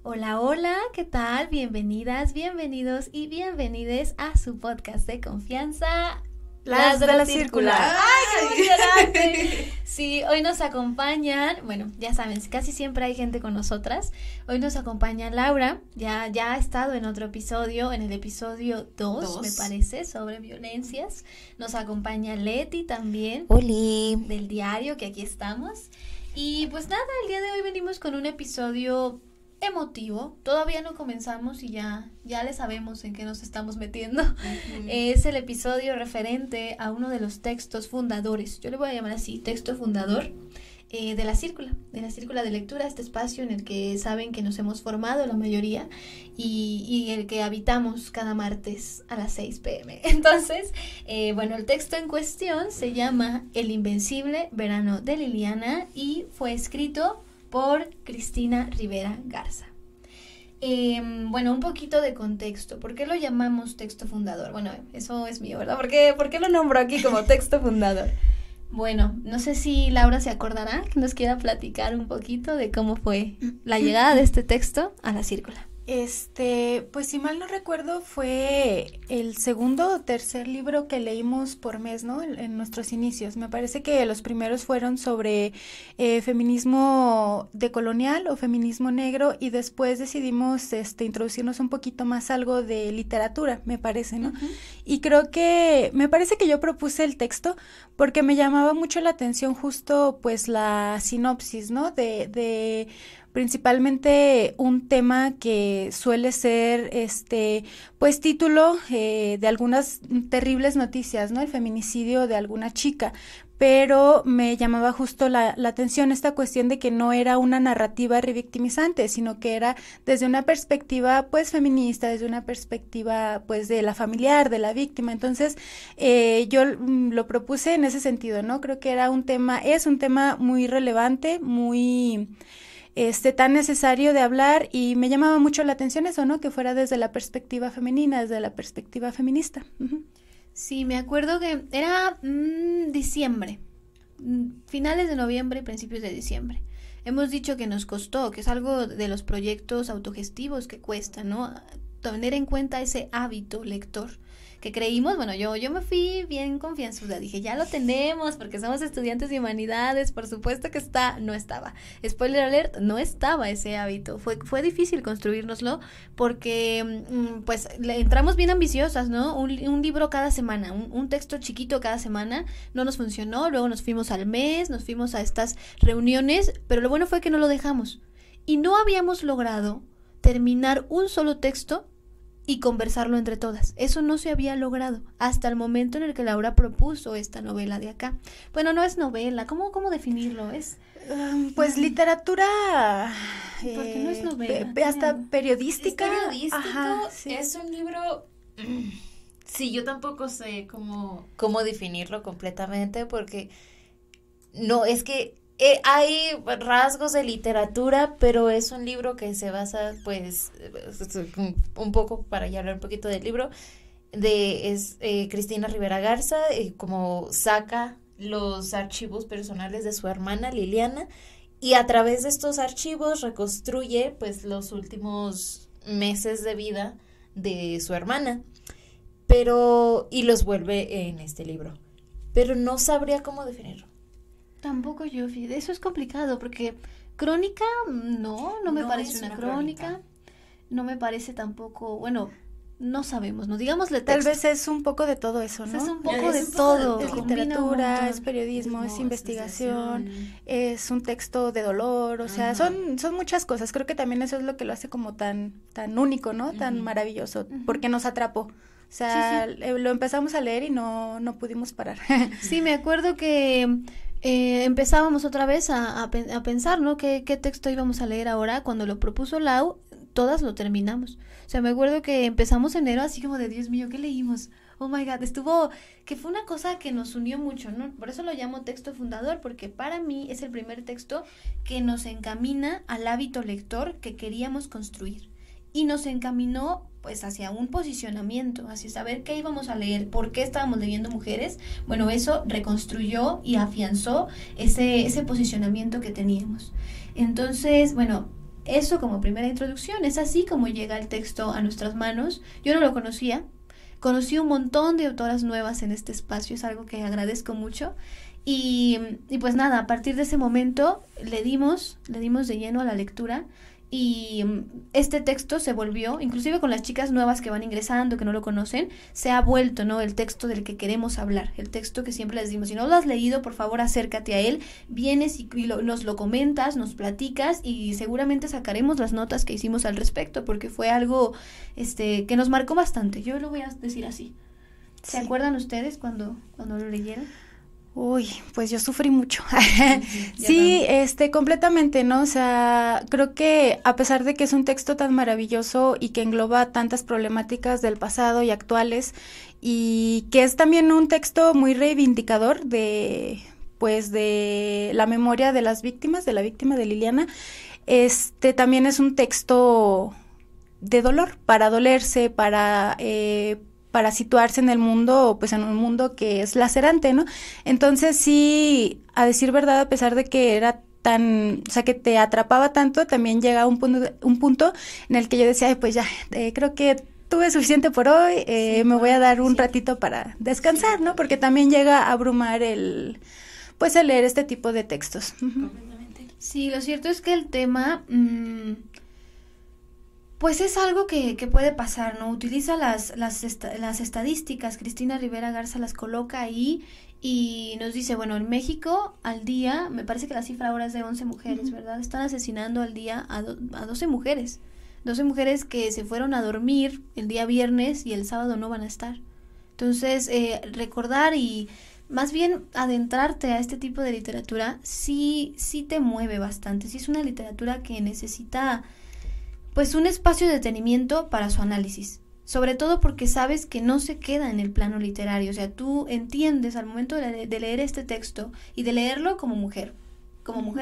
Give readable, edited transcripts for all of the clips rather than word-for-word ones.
Hola, hola, ¿qué tal? Bienvenidas, bienvenidos y bienvenides a su podcast de confianza, Las de la Circular. ¡Ay, qué emocionante! Sí, hoy nos acompañan, bueno, ya saben, casi siempre hay gente con nosotras. Hoy nos acompaña Laura, ya ha estado en otro episodio, en el episodio 2, me parece, sobre violencias. Nos acompaña Leti también. Oli. Del diario, que aquí estamos. Y pues nada, el día de hoy venimos con un episodio emotivo. Todavía no comenzamos y ya le sabemos en qué nos estamos metiendo. Es el episodio referente a uno de los textos fundadores, yo le voy a llamar así, texto fundador de la Círcula de lectura, este espacio en el que saben que nos hemos formado la mayoría y el que habitamos cada martes a las 6 p.m. Entonces, bueno, el texto en cuestión se llama El Invencible Verano de Liliana y fue escrito por Cristina Rivera Garza. Bueno, un poquito de contexto. ¿Por qué lo llamamos texto fundador? Bueno, eso es mío, ¿verdad? ¿Por qué lo nombro aquí como texto fundador? Bueno, no sé si Laura se acordará, que nos quiera platicar un poquito de cómo fue la llegada de este texto a la Círcula. Pues si mal no recuerdo fue el segundo o tercer libro que leímos por mes, ¿no? En nuestros inicios. Me parece que los primeros fueron sobre feminismo decolonial o feminismo negro y después decidimos introducirnos un poquito más algo de literatura, me parece, ¿no? Uh-huh. Y me parece que yo propuse el texto porque me llamaba mucho la atención justo pues la sinopsis, ¿no? De principalmente un tema que suele ser pues título de algunas terribles noticias, ¿no? El feminicidio de alguna chica, pero me llamaba justo la atención esta cuestión de que no era una narrativa revictimizante, sino que era desde una perspectiva pues feminista, desde una perspectiva pues de la familiar, de la víctima. Entonces yo lo propuse en ese sentido, ¿no? Creo que es un tema muy relevante, muy tan necesario de hablar y me llamaba mucho la atención eso, ¿no? Que fuera desde la perspectiva femenina, desde la perspectiva feminista. Uh-huh. Sí, me acuerdo que era diciembre, finales de noviembre y principios de diciembre. Hemos dicho que nos costó, que es algo de los proyectos autogestivos que cuesta, ¿no? Tener en cuenta ese hábito lector que creímos, bueno, yo me fui bien confianzuda, dije, ya lo tenemos, porque somos estudiantes de humanidades, por supuesto que no estaba, spoiler alert, no estaba ese hábito, fue difícil construírnoslo, porque pues entramos bien ambiciosas, ¿no? Un libro cada semana, un texto chiquito cada semana, no nos funcionó, luego nos fuimos al mes, nos fuimos a estas reuniones, pero lo bueno fue que no lo dejamos, y no habíamos logrado terminar un solo texto y conversarlo entre todas. Eso no se había logrado hasta el momento en el que Laura propuso esta novela de acá. Bueno, no es novela, ¿cómo definirlo? Es pues literatura, porque no es novela, hasta periodística. Es periodístico. Ajá, sí. Es un libro. Sí, yo tampoco sé cómo definirlo completamente porque no es que hay rasgos de literatura, pero es un libro que se basa, pues, un poco, para ya hablar un poquito del libro, Cristina Rivera Garza, como saca los archivos personales de su hermana Liliana, y a través de estos archivos reconstruye, pues, los últimos meses de vida de su hermana, y los vuelve en este libro, pero no sabría cómo definirlo. Tampoco yo, eso es complicado porque crónica no me parece una crónica, no me parece tampoco, bueno, no sabemos, no digámosle texto. Tal vez es un poco de todo eso, ¿no? Es un poco de todo. Es literatura, es periodismo, es investigación, es un texto de dolor, o sea, son muchas cosas. Creo que también eso es lo que lo hace como tan único, ¿no? Tan maravilloso, porque nos atrapó. O sea, sí. Lo empezamos a leer y no pudimos parar. Sí, me acuerdo que empezábamos otra vez a pensar, ¿no? ¿Qué texto íbamos a leer ahora? Cuando lo propuso Lau, todas lo terminamos. O sea, me acuerdo que empezamos enero así como de, Dios mío, ¿qué leímos? Oh my God, que fue una cosa que nos unió mucho, ¿no? Por eso lo llamo texto fundador, porque para mí es el primer texto que nos encamina al hábito lector que queríamos construir. Y nos encaminó pues hacia un posicionamiento, hacia saber qué íbamos a leer, por qué estábamos leyendo mujeres. Bueno, eso reconstruyó y afianzó ese posicionamiento que teníamos. Entonces, bueno, eso como primera introducción. Es así como llega el texto a nuestras manos. Yo no lo conocía. Conocí un montón de autoras nuevas en este espacio, es algo que agradezco mucho. Y pues nada, a partir de ese momento le dimos de lleno a la lectura. Y este texto se volvió, inclusive con las chicas nuevas que van ingresando, que no lo conocen, se ha vuelto, ¿no?, el texto del que queremos hablar, el texto que siempre les decimos, si no lo has leído, por favor acércate a él, vienes y nos lo comentas, nos platicas y seguramente sacaremos las notas que hicimos al respecto, porque fue algo que nos marcó bastante, yo lo voy a decir así. ¿Se acuerdan ustedes cuando lo leyeron? Uy, pues yo sufrí mucho. Sí, completamente, ¿no? O sea, creo que a pesar de que es un texto tan maravilloso y que engloba tantas problemáticas del pasado y actuales, y que es también un texto muy reivindicador de la memoria de las víctimas, de la víctima de Liliana, también es un texto de dolor, para dolerse, para situarse en el mundo, pues en un mundo que es lacerante, ¿no? Entonces sí, a decir verdad, a pesar de que era que te atrapaba tanto, también llega un punto en el que yo decía, ay, pues ya, creo que tuve suficiente por hoy, me voy a dar un ratito para descansar, ¿no? Porque también llega a abrumar el leer este tipo de textos. Completamente. Sí, lo cierto es que el tema... pues es algo que puede pasar, ¿no? Utiliza las estadísticas, Cristina Rivera Garza las coloca ahí y nos dice, bueno, en México al día, me parece que la cifra ahora es de 11 mujeres, ¿verdad? Están asesinando al día a 12 mujeres. 12 mujeres que se fueron a dormir el día viernes y el sábado no van a estar. Entonces, recordar y más bien adentrarte a este tipo de literatura sí te mueve bastante. Sí es una literatura que necesita... pues un espacio de detenimiento para su análisis, sobre todo porque sabes que no se queda en el plano literario, o sea, tú entiendes al momento de leer este texto y de leerlo como mujer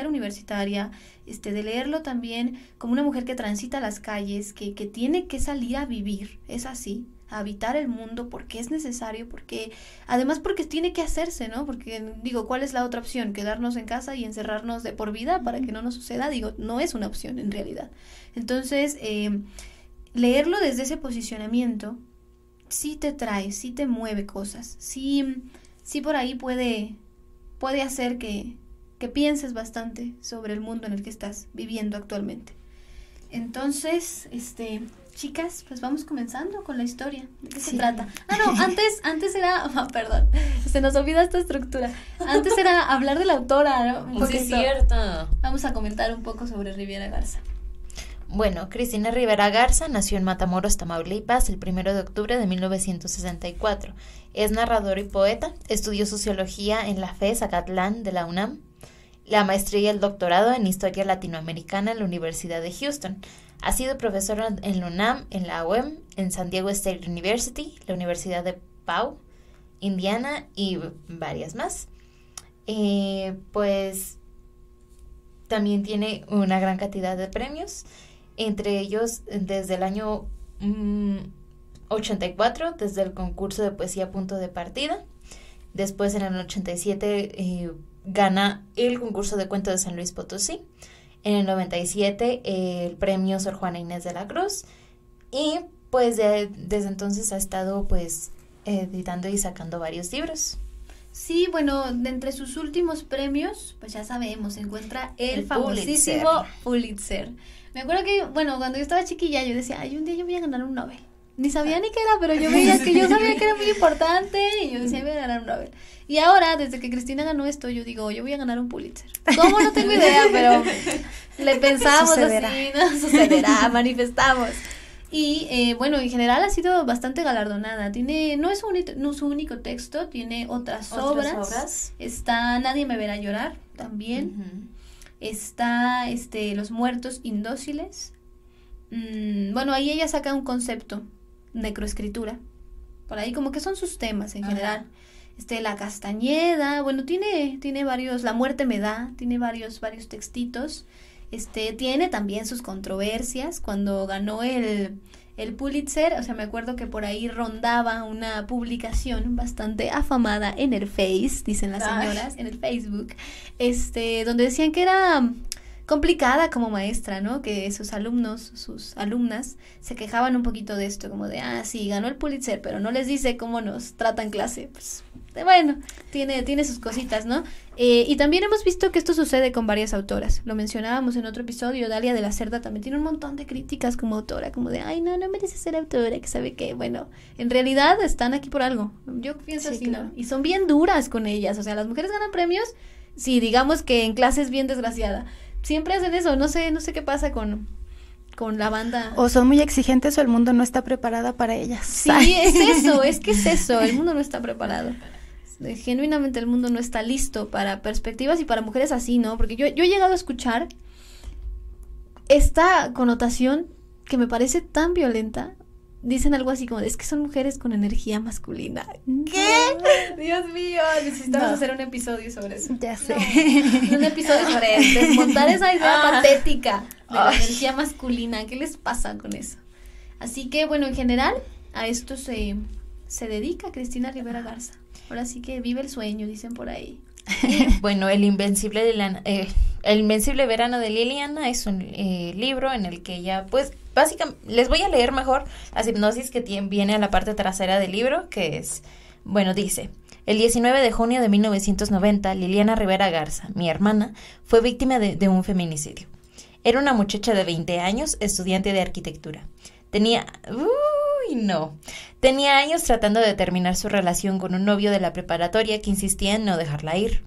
universitaria, de leerlo también como una mujer que transita las calles, que tiene que salir a vivir, es así, a habitar el mundo porque es necesario, porque tiene que hacerse, ¿no? Porque digo, ¿cuál es la otra opción? Quedarnos en casa y encerrarnos de por vida para que no nos suceda, digo, no es una opción en realidad. Entonces, leerlo desde ese posicionamiento sí te trae, sí te mueve cosas, sí por ahí puede hacer que pienses bastante sobre el mundo en el que estás viviendo actualmente. Entonces, chicas, pues vamos comenzando con la historia. ¿De qué se trata? Antes era... perdón, se nos olvida esta estructura. Antes era hablar de la autora, ¿no? Sí, es cierto. Vamos a comentar un poco sobre Rivera Garza. Bueno, Cristina Rivera Garza nació en Matamoros, Tamaulipas, el 1 de octubre de 1964. Es narradora y poeta. Estudió sociología en la FES Acatlán de la UNAM, la maestría y el doctorado en historia latinoamericana en la Universidad de Houston. Ha sido profesora en la UNAM, en la UEM, en San Diego State University, la Universidad de Pau, Indiana y varias más. Pues también tiene una gran cantidad de premios, entre ellos desde el año 84, desde el concurso de poesía Punto de Partida. Después en el 87 gana el concurso de cuento de San Luis Potosí. En el 97 el premio Sor Juana Inés de la Cruz. Y pues desde entonces ha estado pues editando y sacando varios libros. Sí, bueno, de entre sus últimos premios, pues ya sabemos, se encuentra el famosísimo Pulitzer. Me acuerdo que, bueno, cuando yo estaba chiquilla yo decía, ay, un día yo voy a ganar un Nobel. Ni sabía ni qué era, pero yo veía que yo sabía que era muy importante y yo decía, voy a ganar un Nobel. Y ahora, desde que Cristina ganó esto, yo digo, yo voy a ganar un Pulitzer. ¿Cómo? No tengo idea, pero le pensamos sucederá. Así, ¿no? Sucederá, manifestamos. Y bueno, en general ha sido bastante galardonada. No es su único texto, tiene otras obras. Está Nadie me verá llorar también. Uh-huh. Está Los muertos indóciles. Bueno, ahí ella saca un concepto, necroescritura. Por ahí como que son sus temas en general. La Castañeda, bueno, tiene varios, La muerte me da, tiene varios textitos. Tiene también sus controversias. Cuando ganó el Pulitzer, o sea, me acuerdo que por ahí rondaba una publicación bastante afamada en el Face, dicen las señoras, en el Facebook, donde decían que era complicada como maestra, ¿no? Que sus alumnos, sus alumnas se quejaban un poquito de esto, como de, sí, ganó el Pulitzer, pero no les dice cómo nos trata en clase. Pues, bueno, tiene sus cositas, ¿no? Y también hemos visto que esto sucede con varias autoras. Lo mencionábamos en otro episodio. Dalia de la Cerda también tiene un montón de críticas como autora, como de, no merece ser autora, que sabe que, bueno, en realidad están aquí por algo. Yo pienso así, claro. ¿No? Y son bien duras con ellas. O sea, las mujeres ganan premios, sí, digamos que en clases bien desgraciada. Siempre hacen eso, no sé qué pasa con la banda. O son muy exigentes o el mundo no está preparada para ellas. Sí, es eso, el mundo no está preparado. Genuinamente el mundo no está listo para perspectivas y para mujeres así, ¿no? Porque yo he llegado a escuchar esta connotación que me parece tan violenta. Dicen algo así como, es que son mujeres con energía masculina. ¿Qué? Dios mío, necesitamos hacer un episodio sobre eso. Ya sé. Un episodio sobre desmontar esa idea patética de la energía masculina. ¿Qué les pasa con eso? Así que, bueno, en general, a esto se dedica Cristina Rivera Garza. Ahora sí que vive el sueño, dicen por ahí. Bueno, el invencible verano de Liliana es un libro en el que ella, pues, básicamente, les voy a leer mejor la hipnosis que viene a la parte trasera del libro, que es, bueno, dice: el 19 de junio de 1990, Liliana Rivera Garza, mi hermana, fue víctima de un feminicidio. Era una muchacha de 20 años, estudiante de arquitectura. Tenía años tratando de terminar su relación con un novio de la preparatoria que insistía en no dejarla ir.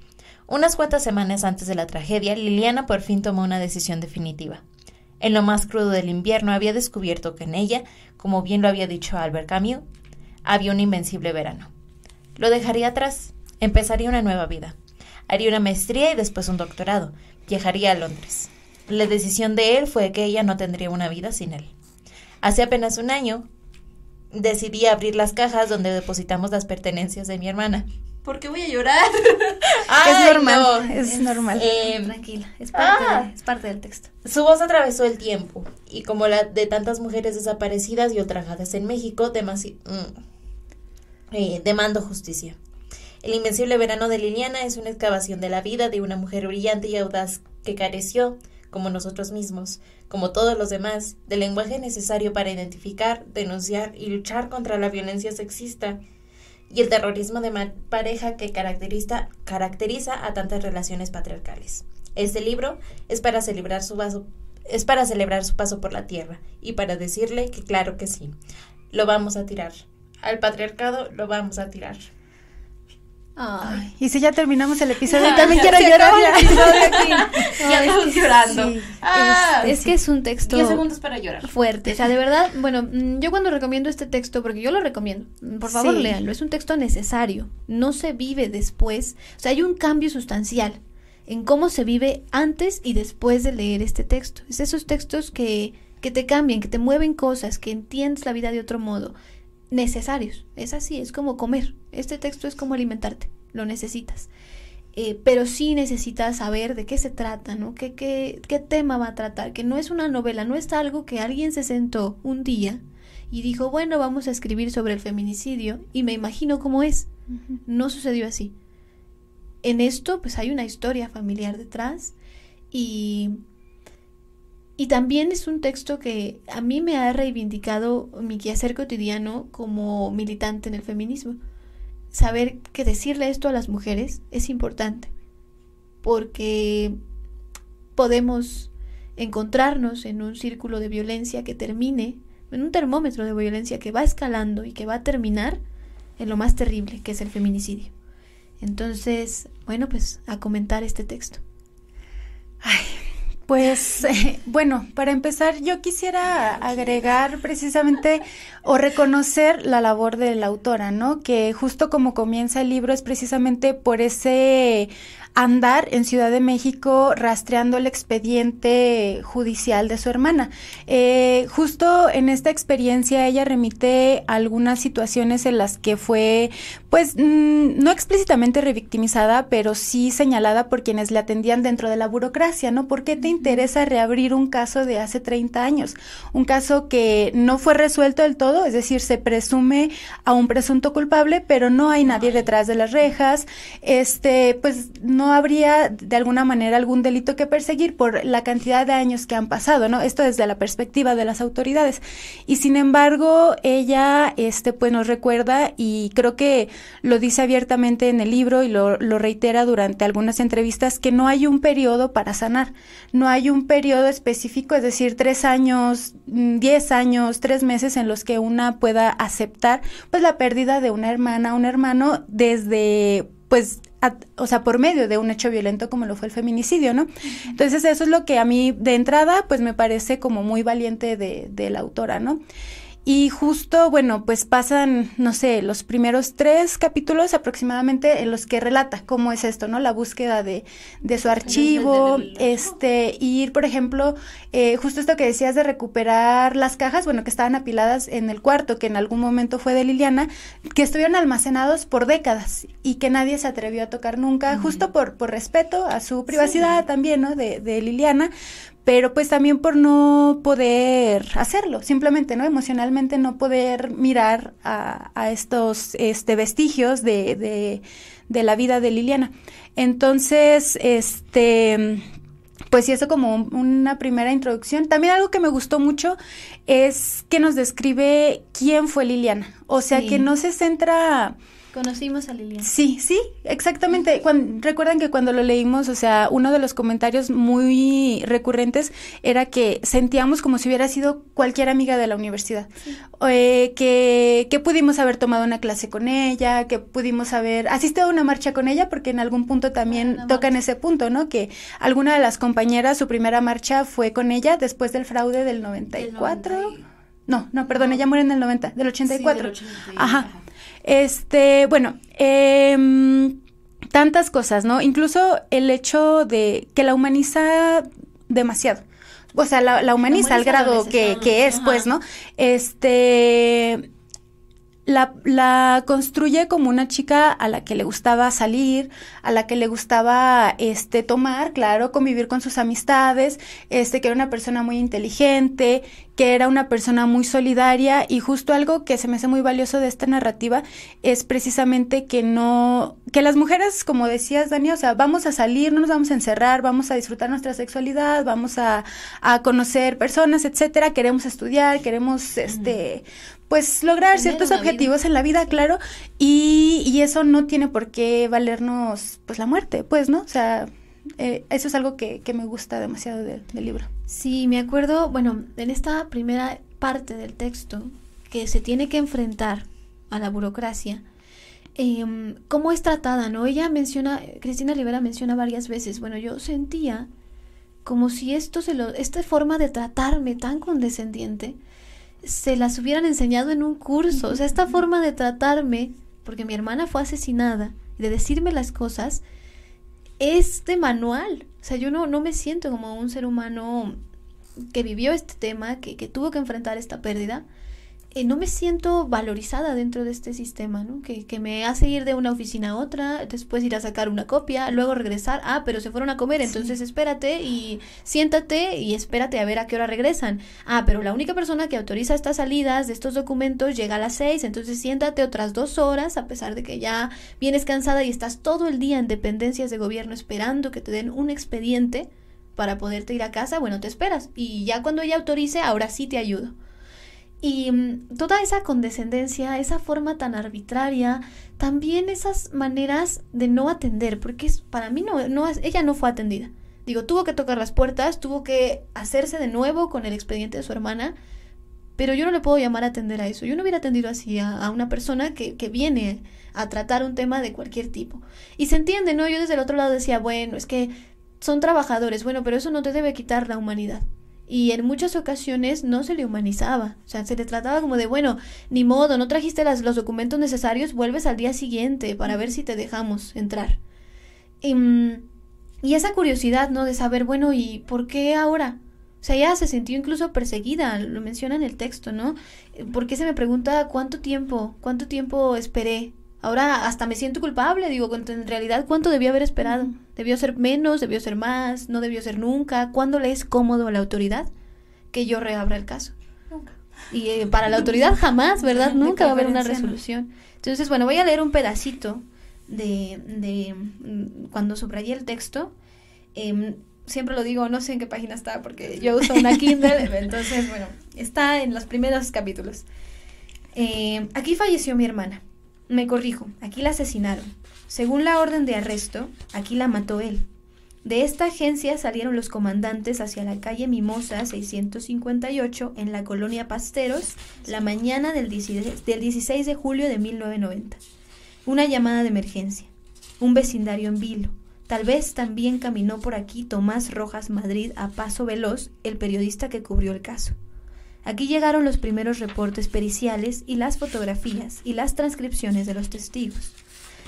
Unas cuantas semanas antes de la tragedia, Liliana por fin tomó una decisión definitiva. En lo más crudo del invierno había descubierto que en ella, como bien lo había dicho Albert Camus, había un invencible verano. Lo dejaría atrás, empezaría una nueva vida. Haría una maestría y después un doctorado. Viajaría a Londres. La decisión de él fue que ella no tendría una vida sin él. Hace apenas un año, decidí abrir las cajas donde depositamos las pertenencias de mi hermana. ¿Por qué voy a llorar? Es normal, es normal. Tranquila, es parte del texto. Su voz atravesó el tiempo, y como la de tantas mujeres desaparecidas y ultrajadas en México, demando justicia. El invencible verano de Liliana es una excavación de la vida de una mujer brillante y audaz que careció, como nosotros mismos, como todos los demás, del lenguaje necesario para identificar, denunciar y luchar contra la violencia sexista y el terrorismo de pareja que caracteriza a tantas relaciones patriarcales. Este libro es para celebrar su paso por la tierra y para decirle que claro que sí, lo vamos a tirar. Al patriarcado lo vamos a tirar. Ay. Y si ya terminamos el episodio, también quiero llorar. Ya estamos llorando. Sí. Es que es un texto 10 segundos para llorar. Fuerte. O sea, de verdad, bueno, yo cuando recomiendo este texto, porque yo lo recomiendo, por favor léanlo, es un texto necesario. No se vive después. O sea, hay un cambio sustancial en cómo se vive antes y después de leer este texto. Es esos textos que te cambian, que te mueven cosas, que entiendes la vida de otro modo. Necesarios, es así, es como comer. Este texto es como alimentarte, lo necesitas, pero sí necesitas saber de qué se trata, ¿no? ¿Qué tema va a tratar? Que no es una novela, no es algo que alguien se sentó un día y dijo, bueno, vamos a escribir sobre el feminicidio y me imagino cómo es. No sucedió así. En esto pues hay una historia familiar detrás y también es un texto que a mí me ha reivindicado mi quehacer cotidiano como militante en el feminismo. Saber que decirle esto a las mujeres es importante, porque podemos encontrarnos en un círculo de violencia que termine, en un termómetro de violencia que va escalando y que va a terminar en lo más terrible, que es el feminicidio. Entonces, bueno, pues a comentar este texto. Ay, pues, bueno, para empezar yo quisiera agregar precisamente o reconocer la labor de la autora, ¿no? Que justo como comienza el libro es precisamente por ese andar en Ciudad de México rastreando el expediente judicial de su hermana. Justo en esta experiencia ella remite algunas situaciones en las que fue, pues, no explícitamente revictimizada, pero sí señalada por quienes le atendían dentro de la burocracia, ¿no? ¿Por qué te interesa reabrir un caso de hace 30 años? Un caso que no fue resuelto del todo, es decir, se presume a un presunto culpable, pero no hay nadie detrás de las rejas, pues no no habría de alguna manera algún delito que perseguir por la cantidad de años que han pasado, ¿no? Esto desde la perspectiva de las autoridades. Y sin embargo, ella, pues nos recuerda, y creo que lo dice abiertamente en el libro y lo reitera durante algunas entrevistas, que no hay un periodo para sanar, no hay un periodo específico, es decir, 3 años, 10 años, 3 meses en los que una pueda aceptar pues la pérdida de una hermana, un hermano, desde pues o sea, por medio de un hecho violento como lo fue el feminicidio, ¿no? Entonces eso es lo que a mí de entrada pues me parece como muy valiente de la autora, ¿no? Y justo, bueno, pues pasan, no sé, los primeros 3 capítulos aproximadamente en los que relata cómo es esto, ¿no? La búsqueda de su archivo, ir, por ejemplo, justo esto que decías de recuperar las cajas, bueno, que estaban apiladas en el cuarto, que en algún momento fue de Liliana, que estuvieron almacenados por décadas y que nadie se atrevió a tocar nunca, justo por respeto a su privacidad también, ¿no? De Liliana, pero pues también por no poder hacerlo, simplemente, ¿no? Emocionalmente no poder mirar a estos vestigios de la vida de Liliana. Entonces, pues sí, eso como una primera introducción. También algo que me gustó mucho es que nos describe quién fue Liliana, o sea, que no se centra... Conocimos a Liliana. Sí, exactamente. Recuerdan que cuando lo leímos, o sea, uno de los comentarios muy recurrentes era que sentíamos como si hubiera sido cualquier amiga de la universidad. Sí. Que pudimos haber tomado una clase con ella, que pudimos haber asistido a una marcha con ella, porque en algún punto también tocan ese punto, ¿no? Que alguna de las compañeras, su primera marcha fue con ella después del fraude del 94. No, perdón, ella muere en el 90, del 84. Sí, del 84. Ajá. Bueno, tantas cosas, ¿no? Incluso el hecho de que la humaniza demasiado. O sea, la humaniza al grado que es, pues, ¿no? La construye como una chica a la que le gustaba salir, a la que le gustaba tomar, claro, convivir con sus amistades, que era una persona muy inteligente, que era una persona muy solidaria, y justo algo que se me hace muy valioso de esta narrativa es precisamente que las mujeres, como decías, Dani, o sea, vamos a salir, no nos vamos a encerrar, vamos a disfrutar nuestra sexualidad, vamos a conocer personas, etcétera, queremos estudiar, queremos pues lograr ciertos objetivos en la vida, claro, y eso no tiene por qué valernos pues la muerte, pues, ¿no? O sea, eso es algo que me gusta demasiado del libro. Sí, me acuerdo, bueno, en esta primera parte del texto, que se tiene que enfrentar a la burocracia, cómo es tratada, ¿no? Cristina Rivera menciona varias veces, bueno, yo sentía como si esta forma de tratarme tan condescendiente se las hubieran enseñado en un curso. O sea, esta forma de tratarme, porque mi hermana fue asesinada, de decirme las cosas, es de manual. O sea, yo no me siento como un ser humano que vivió este tema, que tuvo que enfrentar esta pérdida. No me siento valorizada dentro de este sistema, ¿no? Que me hace ir de una oficina a otra, después ir a sacar una copia, luego regresar, pero se fueron a comer, entonces espérate y siéntate y espérate a ver a qué hora regresan. Pero la única persona que autoriza estas salidas de estos documentos llega a las 6, entonces siéntate otras 2 horas, a pesar de que ya vienes cansada y estás todo el día en dependencias de gobierno esperando que te den un expediente para poderte ir a casa. Bueno, te esperas y ya cuando ella autorice, ahora sí te ayudo. Y toda esa condescendencia, esa forma tan arbitraria, también esas maneras de no atender, porque para mí ella no fue atendida. Digo, tuvo que tocar las puertas, tuvo que hacerse de nuevo con el expediente de su hermana, pero yo no le puedo llamar a atender a eso. Yo no hubiera atendido así a una persona que viene a tratar un tema de cualquier tipo. Y se entiende, ¿no? Yo desde el otro lado decía, bueno, es que son trabajadores, bueno, pero eso no te debe quitar la humanidad. Y en muchas ocasiones no se le humanizaba, o sea, se le trataba como de, bueno, ni modo, no trajiste los documentos necesarios, vuelves al día siguiente para ver si te dejamos entrar. Y esa curiosidad, ¿no? De saber, bueno, ¿y por qué ahora? O sea, ella se sintió incluso perseguida, lo menciona en el texto, ¿no? ¿Por qué se me pregunta cuánto tiempo esperé? Ahora hasta me siento culpable, digo, en realidad, ¿cuánto debió haber esperado? ¿Debió ser menos? ¿Debió ser más? ¿No debió ser nunca? ¿Cuándo le es cómodo a la autoridad que yo reabra el caso? Nunca. Y para la autoridad jamás, ¿verdad? Nunca va a haber una resolución. Entonces, bueno, voy a leer un pedacito cuando subrayé el texto, siempre lo digo, no sé en qué página está porque yo uso una Kindle, entonces bueno, está en los primeros capítulos. Aquí falleció mi hermana. Me corrijo, aquí la asesinaron. Según la orden de arresto, aquí la mató él. De esta agencia salieron los comandantes hacia la calle Mimosa 658 en la colonia Pasteros la mañana del 16 de julio de 1990. Una llamada de emergencia. Un vecindario en vilo. Tal vez también caminó por aquí Tomás Rojas Madrid a paso veloz, el periodista que cubrió el caso. Aquí llegaron los primeros reportes periciales y las fotografías y las transcripciones de los testigos.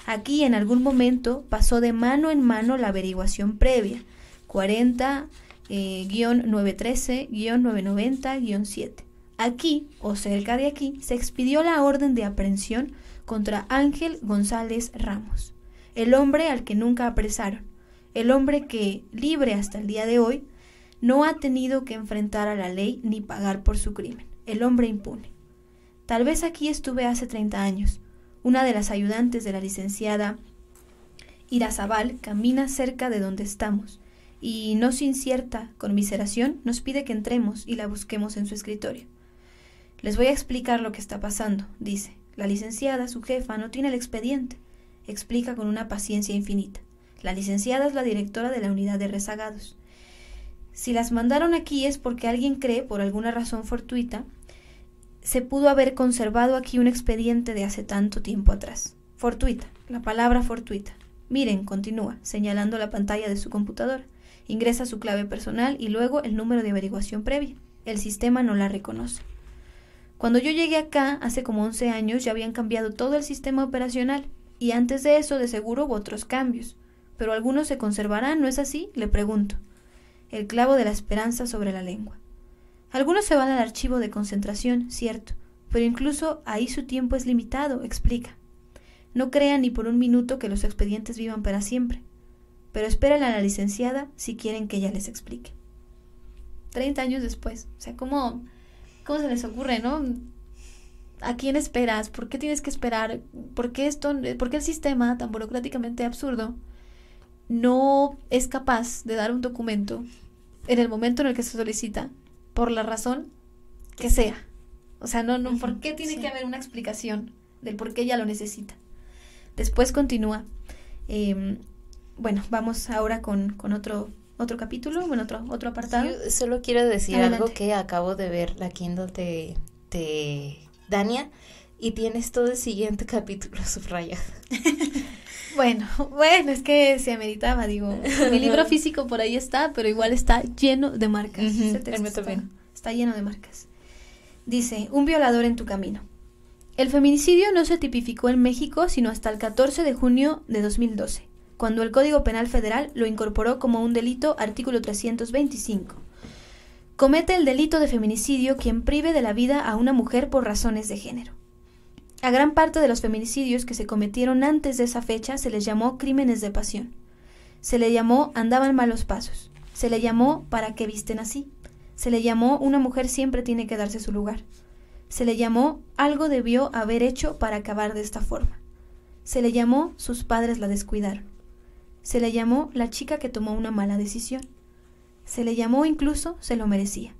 Aquí en algún momento pasó de mano en mano la averiguación previa, 40-913-990-7. Aquí, o cerca de aquí, se expidió la orden de aprehensión contra Ángel González Ramos, el hombre al que nunca apresaron, el hombre que, libre hasta el día de hoy, no ha tenido que enfrentar a la ley ni pagar por su crimen, el hombre impune. Tal vez aquí estuve hace 30 años. Una de las ayudantes de la licenciada Irazabal camina cerca de donde estamos y, no sin cierta conmiseración, nos pide que entremos y la busquemos en su escritorio. Les voy a explicar lo que está pasando, dice. La licenciada, su jefa, no tiene el expediente. Explica con una paciencia infinita. La licenciada es la directora de la unidad de rezagados. Si las mandaron aquí es porque alguien cree, por alguna razón fortuita, se pudo haber conservado aquí un expediente de hace tanto tiempo atrás. Fortuita, la palabra fortuita. Miren, continúa, señalando la pantalla de su computadora. Ingresa su clave personal y luego el número de averiguación previa. El sistema no la reconoce. Cuando yo llegué acá, hace como 11 años, ya habían cambiado todo el sistema operacional. Y antes de eso, de seguro, hubo otros cambios. Pero algunos se conservarán, ¿no es así? Le pregunto. El clavo de la esperanza sobre la lengua. Algunos se van al archivo de concentración, cierto, pero incluso ahí su tiempo es limitado, explica. No crean ni por un minuto que los expedientes vivan para siempre, pero esperen a la licenciada si quieren que ella les explique. 30 años después, o sea, ¿cómo se les ocurre, no? ¿A quién esperas? ¿Por qué tienes que esperar? ¿Por qué el sistema tan burocráticamente absurdo no es capaz de dar un documento en el momento en el que se solicita, por la razón que sea? O sea, no, ¿por qué tiene que haber una explicación del por qué ella lo necesita? Después continúa. Bueno, vamos ahora con otro capítulo, bueno, otro apartado. Yo solo quiero decir Adelante. algo que acabo de ver la Kindle de Dania, y tienes todo el siguiente capítulo subrayado. Bueno, es que se ameritaba, digo. Mi libro físico por ahí está, pero igual está lleno de marcas. Ese texto está lleno de marcas. Dice, un violador en tu camino. El feminicidio no se tipificó en México sino hasta el 14 de junio de 2012, cuando el Código Penal Federal lo incorporó como un delito, artículo 325. Comete el delito de feminicidio quien prive de la vida a una mujer por razones de género. A gran parte de los feminicidios que se cometieron antes de esa fecha se les llamó crímenes de pasión. Se le llamó andaban malos pasos. Se le llamó para qué visten así. Se le llamó una mujer siempre tiene que darse su lugar. Se le llamó algo debió haber hecho para acabar de esta forma. Se le llamó sus padres la descuidaron. Se le llamó la chica que tomó una mala decisión. Se le llamó incluso se lo merecía.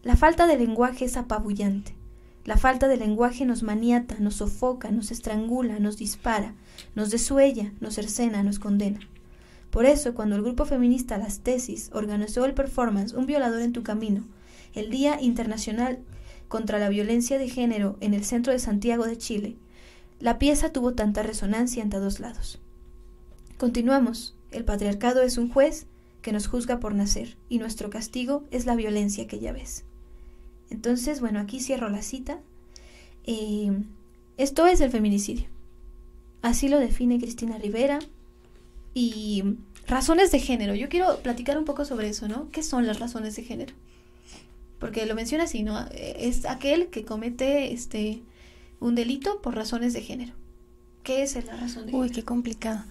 La falta de lenguaje es apabullante. La falta de lenguaje nos maniata, nos sofoca, nos estrangula, nos dispara, nos desuella, nos cercena, nos condena. Por eso, cuando el grupo feminista Las Tesis organizó el performance Un violador en tu camino, el Día Internacional contra la Violencia de Género en el centro de Santiago de Chile, la pieza tuvo tanta resonancia en todos lados. Continuamos. El patriarcado es un juez que nos juzga por nacer, y nuestro castigo es la violencia que ya ves. Entonces, bueno, aquí cierro la cita. Esto es el feminicidio. Así lo define Cristina Rivera. Y razones de género. Yo quiero platicar un poco sobre eso, ¿no? ¿Qué son las razones de género? Porque lo menciona así, ¿no? Es aquel que comete un delito por razones de género. ¿Qué es la razón de género? Uy, qué complicado.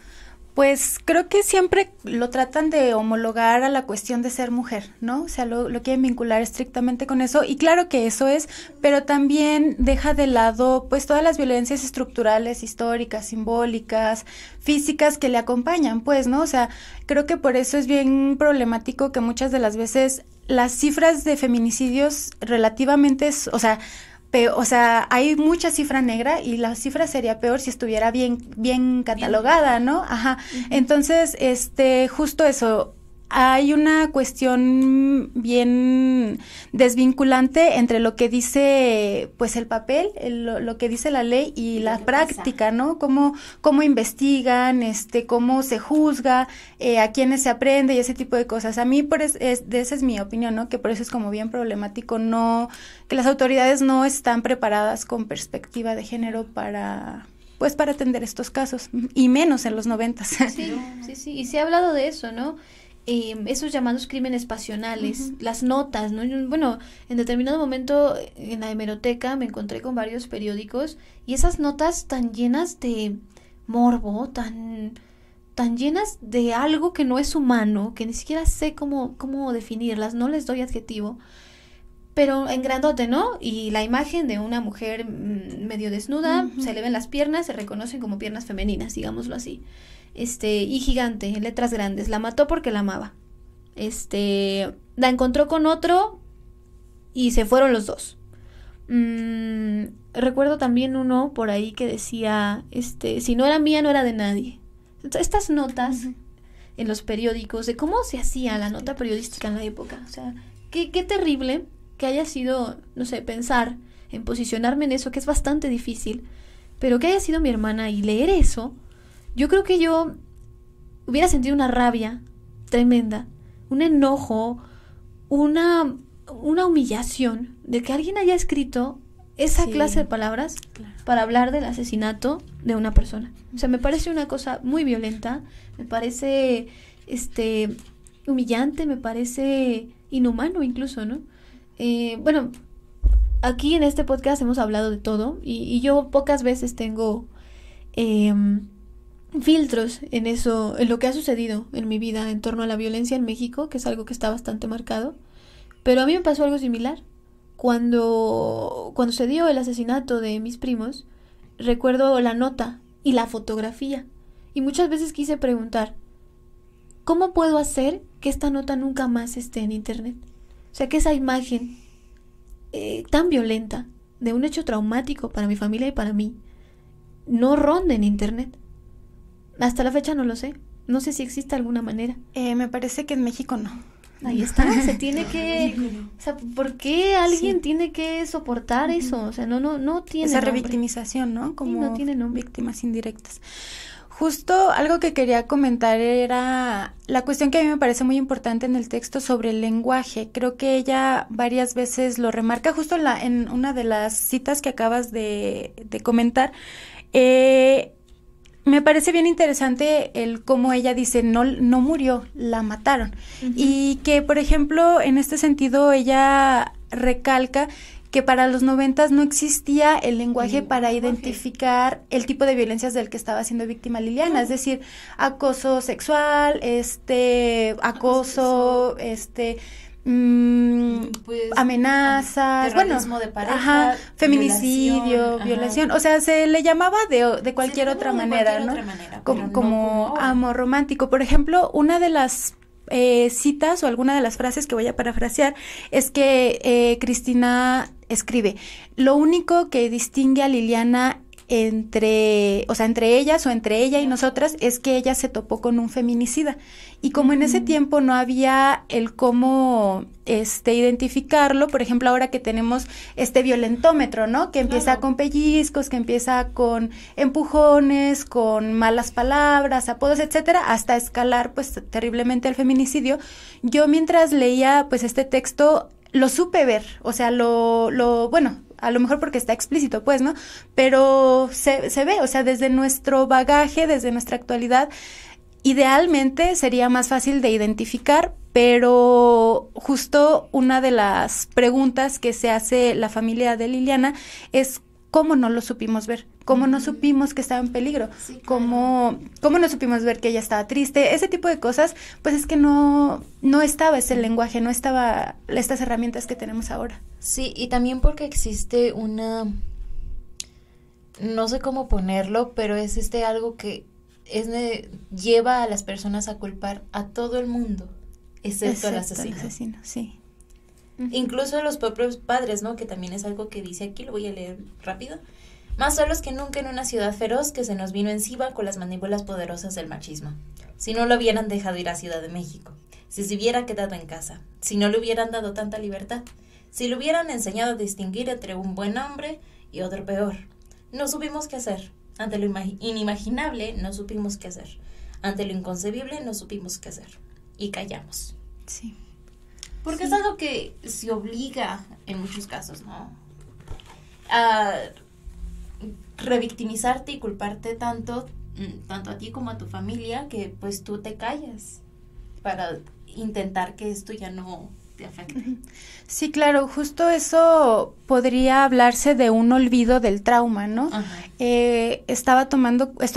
Pues creo que siempre lo tratan de homologar a la cuestión de ser mujer, ¿no? O sea, lo quieren vincular estrictamente con eso, y claro que eso es, pero también deja de lado pues todas las violencias estructurales, históricas, simbólicas, físicas que le acompañan, pues, ¿no? O sea, creo que por eso es bien problemático que muchas de las veces las cifras de feminicidios relativamente, o sea, hay mucha cifra negra y la cifra sería peor si estuviera bien catalogada, ¿no? Ajá. Uh-huh. Entonces, justo eso, hay una cuestión bien desvinculante entre lo que dice, pues, el papel, lo que dice la ley y la práctica, ¿no? Cómo investigan, cómo se juzga, a quiénes se aprende y ese tipo de cosas. A mí, esa es mi opinión, ¿no? Que por eso es como bien problemático, que las autoridades no están preparadas con perspectiva de género para atender estos casos, y menos en los 90s. Sí, y se ha hablado de eso, ¿no? Esos llamados crímenes pasionales, uh-huh. Las notas, ¿no? Bueno, en determinado momento en la hemeroteca me encontré con varios periódicos y esas notas tan llenas de morbo, tan llenas de algo que no es humano, que ni siquiera sé cómo definirlas, no les doy adjetivo, pero en grandote, ¿no? Y la imagen de una mujer medio desnuda, uh-huh. Se le ven las piernas, se reconocen como piernas femeninas, digámoslo así. Y gigante, en letras grandes, la mató porque la amaba. La encontró con otro y se fueron los dos. Recuerdo también uno por ahí que decía, si no era mía, no era de nadie. Estas notas uh-huh. En los periódicos, de cómo se hacía la nota periodística en la época. O sea, qué terrible que haya sido, no sé, pensar en posicionarme en eso, que es bastante difícil, pero que haya sido mi hermana y leer eso. Yo creo que yo hubiera sentido una rabia tremenda, un enojo, una humillación de que alguien haya escrito esa clase de palabras para hablar del asesinato de una persona. O sea, me parece una cosa muy violenta, me parece humillante, me parece inhumano incluso, ¿no? Bueno, aquí en este podcast hemos hablado de todo y yo pocas veces tengo filtros en eso, en lo que ha sucedido en mi vida en torno a la violencia en México, que es algo que está bastante marcado, pero a mí me pasó algo similar. Cuando se dio el asesinato de mis primos, recuerdo la nota y la fotografía, y muchas veces quise preguntar, ¿cómo puedo hacer que esta nota nunca más esté en internet? O sea, que esa imagen tan violenta de un hecho traumático para mi familia y para mí no ronde en internet. Hasta la fecha no lo sé. No sé si existe alguna manera. Me parece que en México no. Ahí está, se tiene que... O sea, ¿por qué alguien tiene que soportar eso? O sea, no tiene esa nombre. Revictimización, ¿no? Como no tiene nombre. Víctimas indirectas. Justo algo que quería comentar era la cuestión que a mí me parece muy importante en el texto sobre el lenguaje. Creo que ella varias veces lo remarca, justo en una de las citas que acabas de comentar. Me parece bien interesante el cómo ella dice, no murió, la mataron. Uh-huh. Y que, por ejemplo, en este sentido, ella recalca que para los 90s no existía el lenguaje para identificar el tipo de violencias del que estaba siendo víctima Liliana, es decir, acoso sexual, acoso, pues, amenazas, terrorismo de pareja, feminicidio, violación, o sea, se le llamaba de cualquier otra manera, ¿no? Como amor romántico. Por ejemplo, una de las citas o alguna de las frases que voy a parafrasear es que Cristina escribe: lo único que distingue a Liliana entre ellas o entre ella y nosotras es que ella se topó con un feminicida, y como en ese tiempo no había el cómo identificarlo, por ejemplo, ahora que tenemos este violentómetro, ¿no? Que empieza con pellizcos, que empieza con empujones, con malas palabras, apodos, etcétera, hasta escalar pues terriblemente el feminicidio. Yo mientras leía pues este texto lo supe ver, o sea, bueno, a lo mejor porque está explícito, pues, ¿no? Pero se ve, o sea, desde nuestro bagaje, desde nuestra actualidad, idealmente sería más fácil de identificar, pero justo una de las preguntas que se hace la familia de Liliana es ¿cómo no lo supimos ver? cómo no supimos que estaba en peligro, Sí, claro. cómo no supimos ver que ella estaba triste, ese tipo de cosas, pues es que no estaba ese lenguaje, no estaba estas herramientas que tenemos ahora. Sí, y también porque existe una, no sé cómo ponerlo, pero es algo que lleva a las personas a culpar a todo el mundo, excepto al asesino. Sí. Incluso a los propios padres, ¿no? Que también es algo que dice aquí, lo voy a leer rápido. Más solos que nunca en una ciudad feroz que se nos vino encima con las mandíbulas poderosas del machismo. Si no lo hubieran dejado ir a Ciudad de México, si se hubiera quedado en casa, si no le hubieran dado tanta libertad, si le hubieran enseñado a distinguir entre un buen hombre y otro peor. No supimos qué hacer. Ante lo inimaginable, no supimos qué hacer. Ante lo inconcebible, no supimos qué hacer. Y callamos. Sí. Porque es algo que se obliga en muchos casos, ¿no? A revictimizarte y culparte tanto a ti como a tu familia, que pues tú te callas para intentar que esto ya no te afecte. Sí, claro, justo eso podría hablarse de un olvido del trauma, ¿no? Estoy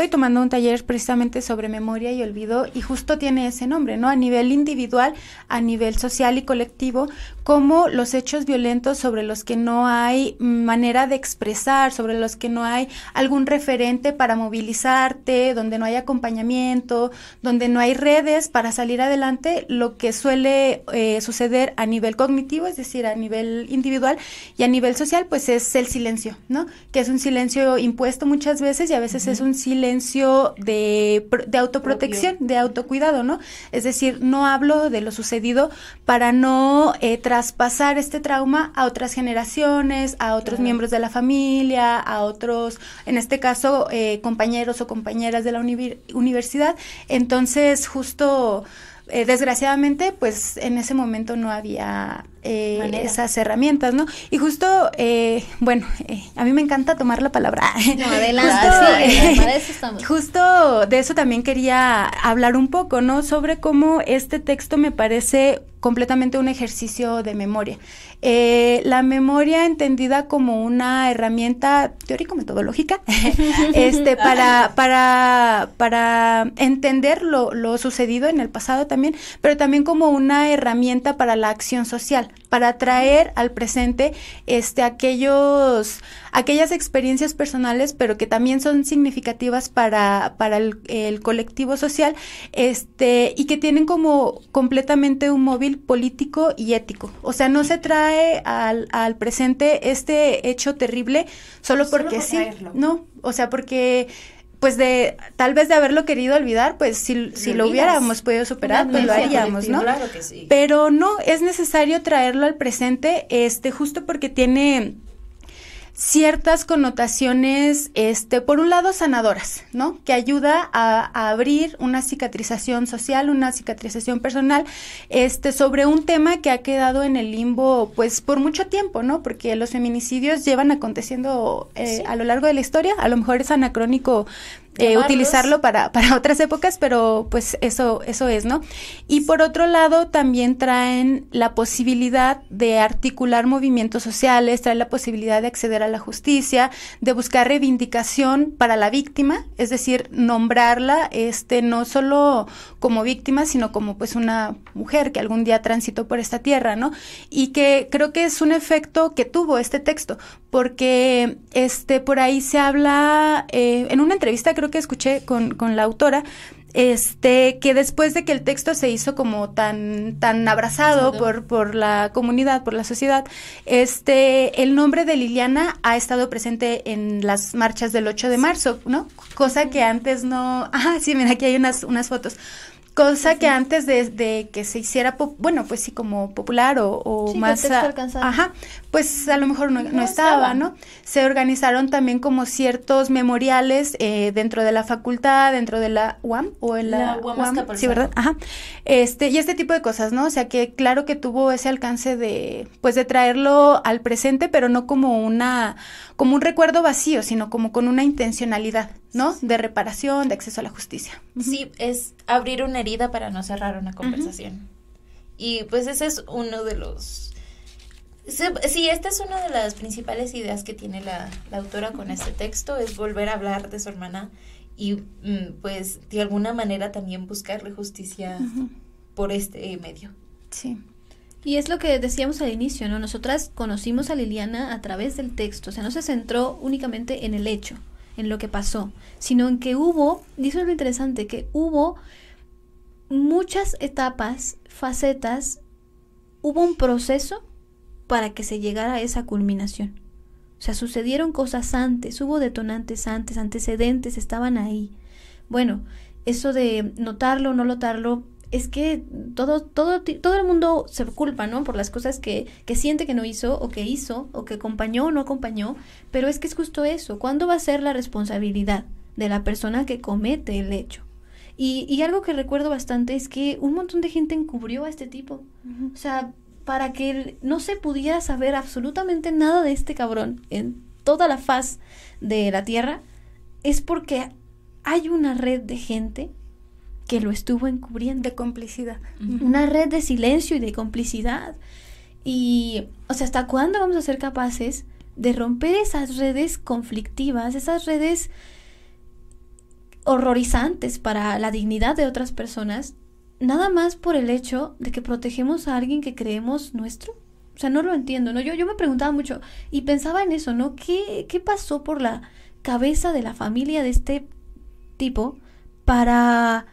tomando un taller precisamente sobre memoria y olvido, y justo tiene ese nombre, ¿no? A nivel individual, a nivel social y colectivo, como los hechos violentos sobre los que no hay manera de expresar, sobre los que no hay algún referente para movilizarte, donde no hay acompañamiento, donde no hay redes para salir adelante, lo que suele suceder a nivel cognitivo, es decir, a nivel individual, y a nivel social, pues es el silencio, ¿no? Que es un silencio impuesto muchas veces, y a veces es un silencio de autoprotección, de autocuidado, ¿no? Es decir, no hablo de lo sucedido para no traspasar este trauma a otras generaciones, a otros miembros de la familia, a otros, en este caso, compañeros o compañeras de la universidad. Entonces, justo desgraciadamente, pues en ese momento no había esas herramientas, ¿no? Y justo, a mí me encanta tomar la palabra. No, adelante, para eso estamos. Justo de eso también quería hablar un poco, ¿no? Sobre cómo este texto me parece completamente un ejercicio de memoria. La memoria entendida como una herramienta teórico-metodológica para entender lo sucedido en el pasado también, pero también como una herramienta para la acción social, para traer al presente aquellas experiencias personales, pero que también son significativas para el colectivo social, y que tienen como completamente un móvil político y ético. O sea, no se trae al presente este hecho terrible solo porque sí, ¿no? O sea, porque pues tal vez de haberlo querido olvidar, pues si lo hubiéramos podido superar, pues lo haríamos, ¿no? Claro que sí. Pero no, es necesario traerlo al presente, justo porque tiene ciertas connotaciones, por un lado sanadoras, ¿no? Que ayuda a abrir una cicatrización social, una cicatrización personal, sobre un tema que ha quedado en el limbo, pues, por mucho tiempo, ¿no? Porque los feminicidios llevan aconteciendo a lo largo de la historia. A lo mejor es anacrónico utilizarlo para otras épocas, pero pues eso es, ¿no? Y por otro lado también traen la posibilidad de articular movimientos sociales, traen la posibilidad de acceder a la justicia, de buscar reivindicación para la víctima, es decir, nombrarla, no solo como víctima, sino como pues una mujer que algún día transitó por esta tierra, ¿no? Y que creo que es un efecto que tuvo este texto, porque por ahí se habla, en una entrevista creo que escuché con la autora, que después de que el texto se hizo como tan abrazado por la comunidad, por la sociedad, el nombre de Liliana ha estado presente en las marchas del 8 de marzo, ¿no? Cosa que antes no... sí, mira, aquí hay unas fotos. Cosa que antes de que se hiciera, pues sí, como popular o sí, más... pues a lo mejor no estaba, ¿no? Se organizaron también como ciertos memoriales dentro de la facultad, dentro de la UAM, o en la UAM, sí, ¿verdad? Y este tipo de cosas, ¿no? O sea, que claro que tuvo ese alcance de traerlo al presente, pero no como un recuerdo vacío, sino como con una intencionalidad, ¿no? De reparación, de acceso a la justicia. Sí, es abrir una herida para no cerrar una conversación. Y pues ese es uno de los Sí, esta es una de las principales ideas que tiene la autora con este texto, es volver a hablar de su hermana y pues de alguna manera también buscarle justicia por este medio. Sí. Y es lo que decíamos al inicio, ¿no? Nosotras conocimos a Liliana a través del texto, o sea, no se centró únicamente en el hecho, en lo que pasó, sino en que hubo, y eso es lo interesante, que hubo muchas etapas, facetas, hubo un proceso para que se llegara a esa culminación. O sea, sucedieron cosas antes, hubo detonantes antes, antecedentes estaban ahí. Bueno, eso de notarlo o no notarlo, es que todo el mundo se culpa, ¿no? Por las cosas que siente que no hizo, o que acompañó o no acompañó, pero es que es justo eso. ¿Cuándo va a ser la responsabilidad de la persona que comete el hecho? Y algo que recuerdo bastante es que un montón de gente encubrió a este tipo. O sea, para que no se pudiera saber absolutamente nada de este cabrón en toda la faz de la tierra, es porque hay una red de gente que lo estuvo encubriendo. De complicidad. Una red de silencio y de complicidad. Y, o sea, ¿hasta cuándo vamos a ser capaces de romper esas redes conflictivas, esas redes horrorizantes para la dignidad de otras personas, nada más por el hecho de que protegemos a alguien que creemos nuestro? O sea, no lo entiendo, ¿no? Yo me preguntaba mucho y pensaba en eso, ¿no? ¿Qué pasó por la cabeza de la familia de este tipo para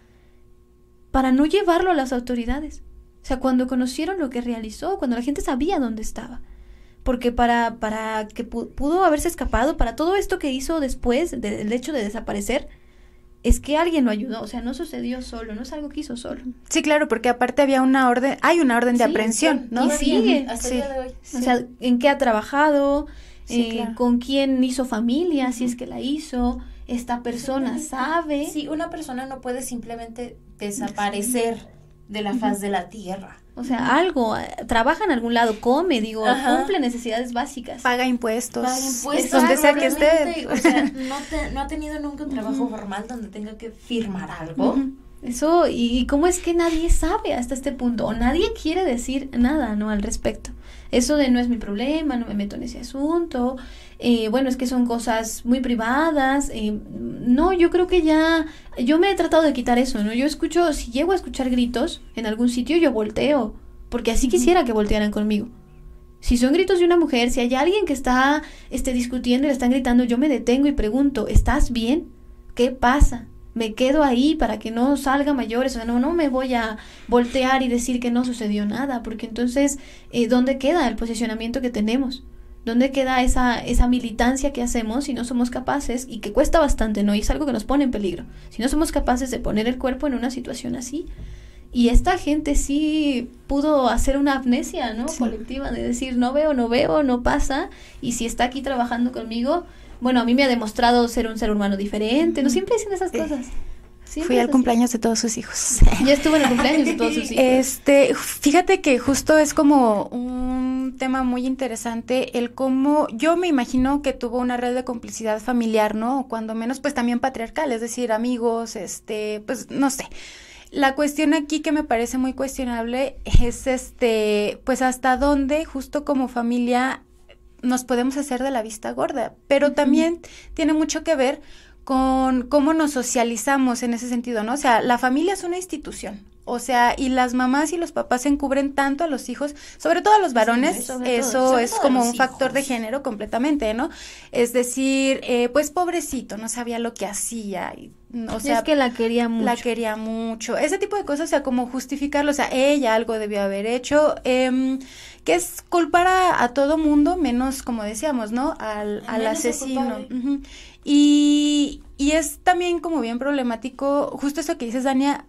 no llevarlo a las autoridades? O sea, cuando conocieron lo que realizó, cuando la gente sabía dónde estaba. Porque para que pudo haberse escapado, para todo esto que hizo después del hecho de desaparecer, es que alguien lo ayudó. O sea, no sucedió solo, no es algo que hizo solo. Sí, claro, porque aparte hay una orden de aprehensión, ¿no? Y sigue. Hasta el día de hoy. O sea, ¿en qué ha trabajado? Claro. ¿Con quién hizo familia? Si es que la hizo. Esta persona sabe. Sí, una persona no puede simplemente desaparecer de la faz de la tierra. O sea, algo, trabaja en algún lado, come, cumple necesidades básicas. Paga impuestos. Donde sea que esté. O sea, no ha tenido nunca un trabajo formal donde tenga que firmar algo. Eso, y cómo es que nadie sabe hasta este punto, o nadie quiere decir nada, ¿no? Al respecto. Eso de no es mi problema, no me meto en ese asunto, bueno, es que son cosas muy privadas, no, yo creo que yo me he tratado de quitar eso, ¿no? Yo escucho, si llego a escuchar gritos en algún sitio, yo volteo, porque así quisiera que voltearan conmigo. Si son gritos de una mujer, si hay alguien que está discutiendo y le están gritando, yo me detengo y pregunto, ¿estás bien? ¿Qué pasa? Me quedo ahí para que no salga mayores, o sea, no me voy a voltear y decir que no sucedió nada, porque entonces, ¿dónde queda el posicionamiento que tenemos? ¿Dónde queda esa militancia que hacemos si no somos capaces, y que cuesta bastante, ¿no? Y es algo que nos pone en peligro, si no somos capaces de poner el cuerpo en una situación así? Y esta gente sí pudo hacer una amnesia, ¿no? Sí. Colectiva, de decir, no veo, no pasa, y si está aquí trabajando conmigo, bueno, a mí me ha demostrado ser un ser humano diferente, ¿no? Siempre dicen esas cosas. Fui al cumpleaños de todos sus hijos. Yo estuve en el cumpleaños de todos sus hijos. Fíjate que justo es como un tema muy interesante el cómo, yo me imagino que tuvo una red de complicidad familiar, ¿no? O cuando menos, pues también patriarcal, es decir, amigos, pues no sé. La cuestión aquí que me parece muy cuestionable es pues hasta dónde justo como familia nos podemos hacer de la vista gorda, pero también tiene mucho que ver con cómo nos socializamos en ese sentido, ¿no? O sea, la familia es una institución, o sea, y las mamás y los papás encubren tanto a los hijos, sobre todo a los varones, eso es como un factor de género completamente, ¿no? Es decir, pues pobrecito, no sabía lo que hacía, o sea, es que la quería mucho, ese tipo de cosas, o sea, como justificarlo, o sea, ella algo debió haber hecho, que es culpar a todo mundo, menos, como decíamos, ¿no? Al asesino. Y es también como bien problemático, justo eso que dices, Dania,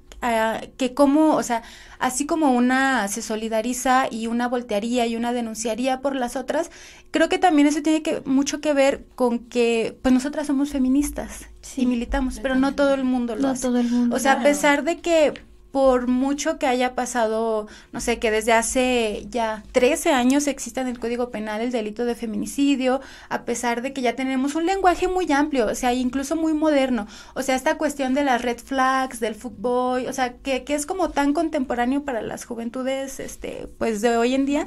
que como, o sea, así como una se solidariza y una voltearía y una denunciaría por las otras, creo que también eso tiene mucho que ver con que, pues nosotras somos feministas y militamos, pero no todo el mundo lo hace. Todo el mundo. O sea, a pesar de que por mucho que haya pasado, no sé, que desde hace ya 13 años exista en el Código Penal el delito de feminicidio, a pesar de que ya tenemos un lenguaje muy amplio, o sea, incluso muy moderno, o sea, esta cuestión de las red flags, del fuckboy, o sea, que es como tan contemporáneo para las juventudes, pues de hoy en día,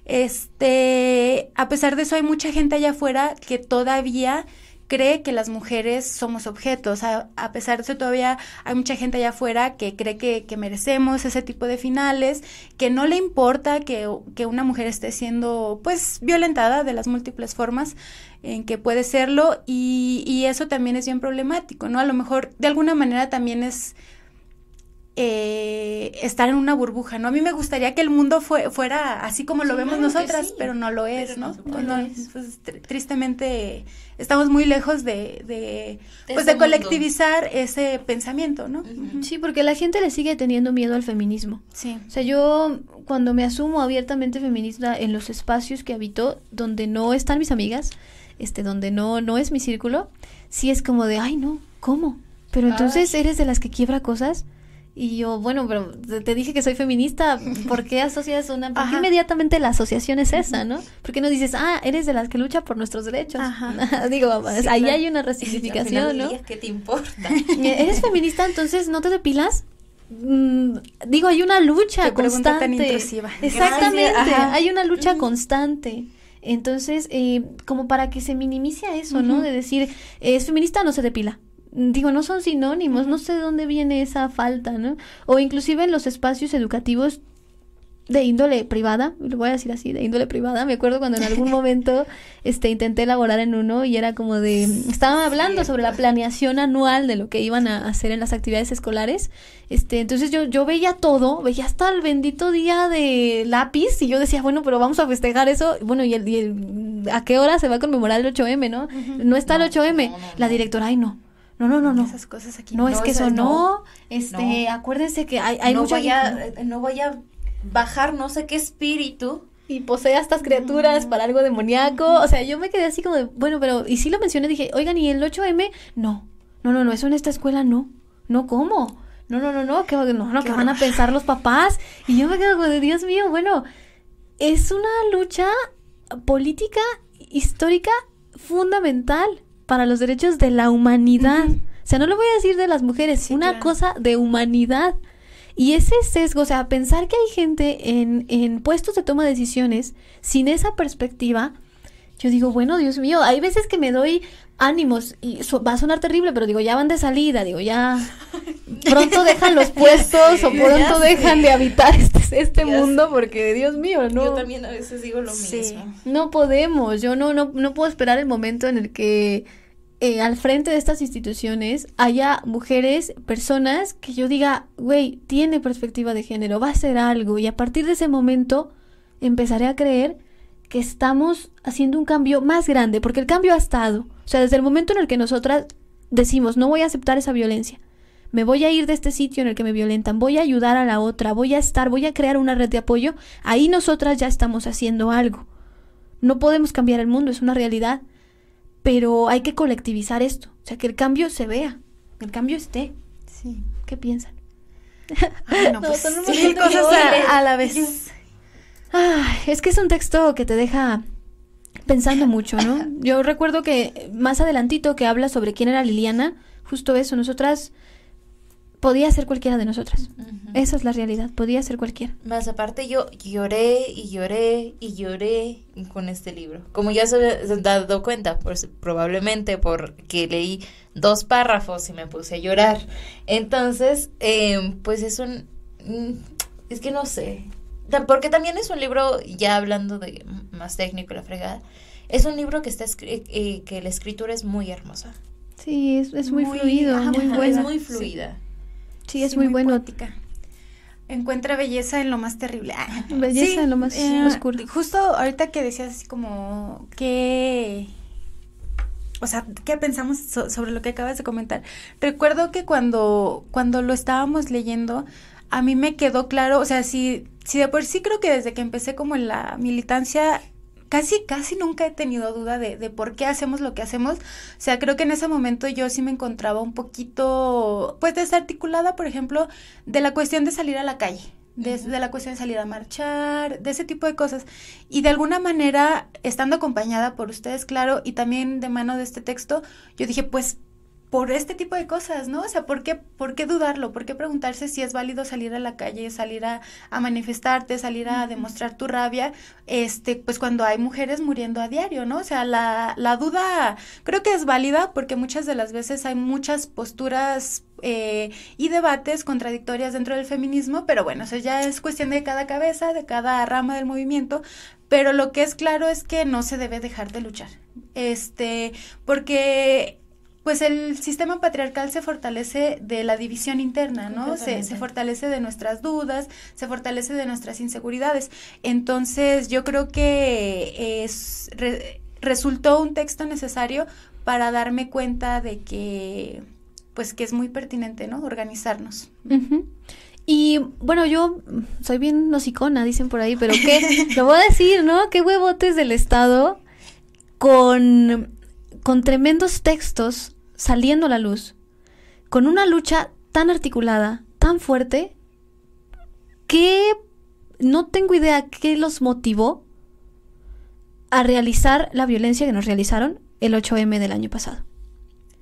A pesar de eso hay mucha gente allá afuera que todavía cree que las mujeres somos objetos. A pesar de eso todavía hay mucha gente allá afuera que cree que merecemos ese tipo de finales, que no le importa que una mujer esté siendo pues violentada de las múltiples formas en que puede serlo, y eso también es bien problemático, ¿no? A lo mejor de alguna manera también es estar en una burbuja, ¿no? A mí me gustaría que el mundo fuera así como lo vemos nosotras, sí, pero no lo es, ¿no? Pues, tristemente estamos muy lejos de colectivizar mundo. Ese pensamiento, ¿no? Sí, porque la gente le sigue teniendo miedo al feminismo. Sí. O sea, yo cuando me asumo abiertamente feminista en los espacios que habito, donde no están mis amigas, donde no es mi círculo, sí es como de, ay, no, ¿cómo? Pero entonces eres de las que quiebra cosas. Y yo, bueno, pero te dije que soy feminista, ¿por qué asocias una? ¿Por qué inmediatamente la asociación es esa, no? ¿Por qué no dices, eres de las que lucha por nuestros derechos? Digo, sí, ahí claro. Hay una resignificación, ¿no? ¿Qué te importa? ¿Eres feminista, entonces no te depilas? Digo, hay una lucha qué constante. Tan intrusiva. Exactamente, hay una lucha constante. Entonces, como para que se minimice a eso, ¿no? De decir, es feminista, no se depila. Digo, no son sinónimos, no sé de dónde viene esa falta, ¿no? O inclusive en los espacios educativos de índole privada, lo voy a decir así, de índole privada, me acuerdo cuando en algún momento intenté elaborar en uno y era como de, estaban hablando sobre la planeación anual de lo que iban a hacer en las actividades escolares, entonces yo veía todo, veía hasta el bendito día de lápiz y yo decía, bueno, pero vamos a festejar eso, bueno, y ¿a qué hora se va a conmemorar el 8M, no? No está el 8M, la directora, ay, no. No. Esas cosas aquí. No, es que eso no. Acuérdense que hay no mucha no vaya a bajar no sé qué espíritu y posee a estas criaturas para algo demoníaco. O sea, yo me quedé así como de, bueno, pero y sí lo mencioné, dije, oigan, ¿y el 8M? No, eso en esta escuela no. No, ¿cómo? No, que van a pensar los papás. Y yo me quedo como de, Dios mío, bueno, es una lucha política, histórica, fundamental para los derechos de la humanidad. O sea, no lo voy a decir de las mujeres, sí, una cosa de humanidad. Y ese sesgo, o sea, pensar que hay gente en puestos de toma de decisiones sin esa perspectiva, yo digo, bueno, Dios mío, hay veces que me doy ánimos y va a sonar terrible, pero digo, ya van de salida, digo, ya pronto dejan los puestos o pronto dejan de habitar este mundo, porque Dios mío, no. Yo también a veces digo lo mismo. No podemos, yo no puedo esperar el momento en el que al frente de estas instituciones haya mujeres, personas que yo diga, güey, tiene perspectiva de género, va a hacer algo, y a partir de ese momento empezaré a creer que estamos haciendo un cambio más grande, porque el cambio ha estado, o sea, desde el momento en el que nosotras decimos, no voy a aceptar esa violencia, me voy a ir de este sitio en el que me violentan, voy a ayudar a la otra, voy a crear una red de apoyo, ahí nosotras ya estamos haciendo algo. No podemos cambiar el mundo, es una realidad, pero hay que colectivizar esto, o sea, que el cambio se vea, que el cambio esté. Sí. ¿Qué piensan? Pues sí, cosas a la vez. Es que es un texto que te deja pensando mucho, ¿no? Yo recuerdo que más adelantito que habla sobre quién era Liliana, justo eso, nosotras, podía ser cualquiera de nosotras. Esa es la realidad, podía ser cualquiera. Más aparte yo lloré con este libro. Como ya se ha dado cuenta, pues, probablemente porque leí 2 párrafos y me puse a llorar. Entonces, pues es que no sé, porque también es un libro, ya hablando de más técnico, la fregada, es un libro que que la escritura es muy hermosa. Sí, es muy fluido, muy buena. Es muy fluida. Sí, es muy bueno. Poética. Encuentra belleza en lo más terrible. Belleza en lo más oscuro. Justo ahorita que decías así como ¿qué pensamos sobre lo que acabas de comentar? Recuerdo que cuando lo estábamos leyendo, a mí me quedó claro, o sea, si de por sí creo que desde que empecé como en la militancia, casi nunca he tenido duda de por qué hacemos lo que hacemos. O sea, creo que en ese momento yo sí me encontraba un poquito, pues, desarticulada, por ejemplo, de la cuestión de salir a la calle, de la cuestión de salir a marchar, de ese tipo de cosas. Y de alguna manera, estando acompañada por ustedes, claro, y también de mano de este texto, yo dije, pues, por este tipo de cosas, ¿no? O sea, ¿por qué dudarlo? ¿Por qué preguntarse si es válido salir a la calle, salir a manifestarte, salir a demostrar tu rabia, pues cuando hay mujeres muriendo a diario, ¿no? O sea, la duda creo que es válida porque muchas de las veces hay muchas posturas y debates contradictorias dentro del feminismo, pero bueno, eso ya es cuestión de cada cabeza, de cada rama del movimiento, pero lo que es claro es que no se debe dejar de luchar, porque pues el sistema patriarcal se fortalece de la división interna, ¿no? Se fortalece de nuestras dudas, se fortalece de nuestras inseguridades. Entonces, yo creo que resultó un texto necesario para darme cuenta de que, pues, que es muy pertinente, ¿no? Organizarnos. Uh-huh. Y, bueno, yo soy bien hocicona, dicen por ahí, pero ¿qué? Lo voy a decir, ¿no? ¿Qué huevotes del Estado con tremendos textos saliendo a la luz, con una lucha tan articulada, tan fuerte, que no tengo idea qué los motivó a realizar la violencia que nos realizaron el 8M del año pasado?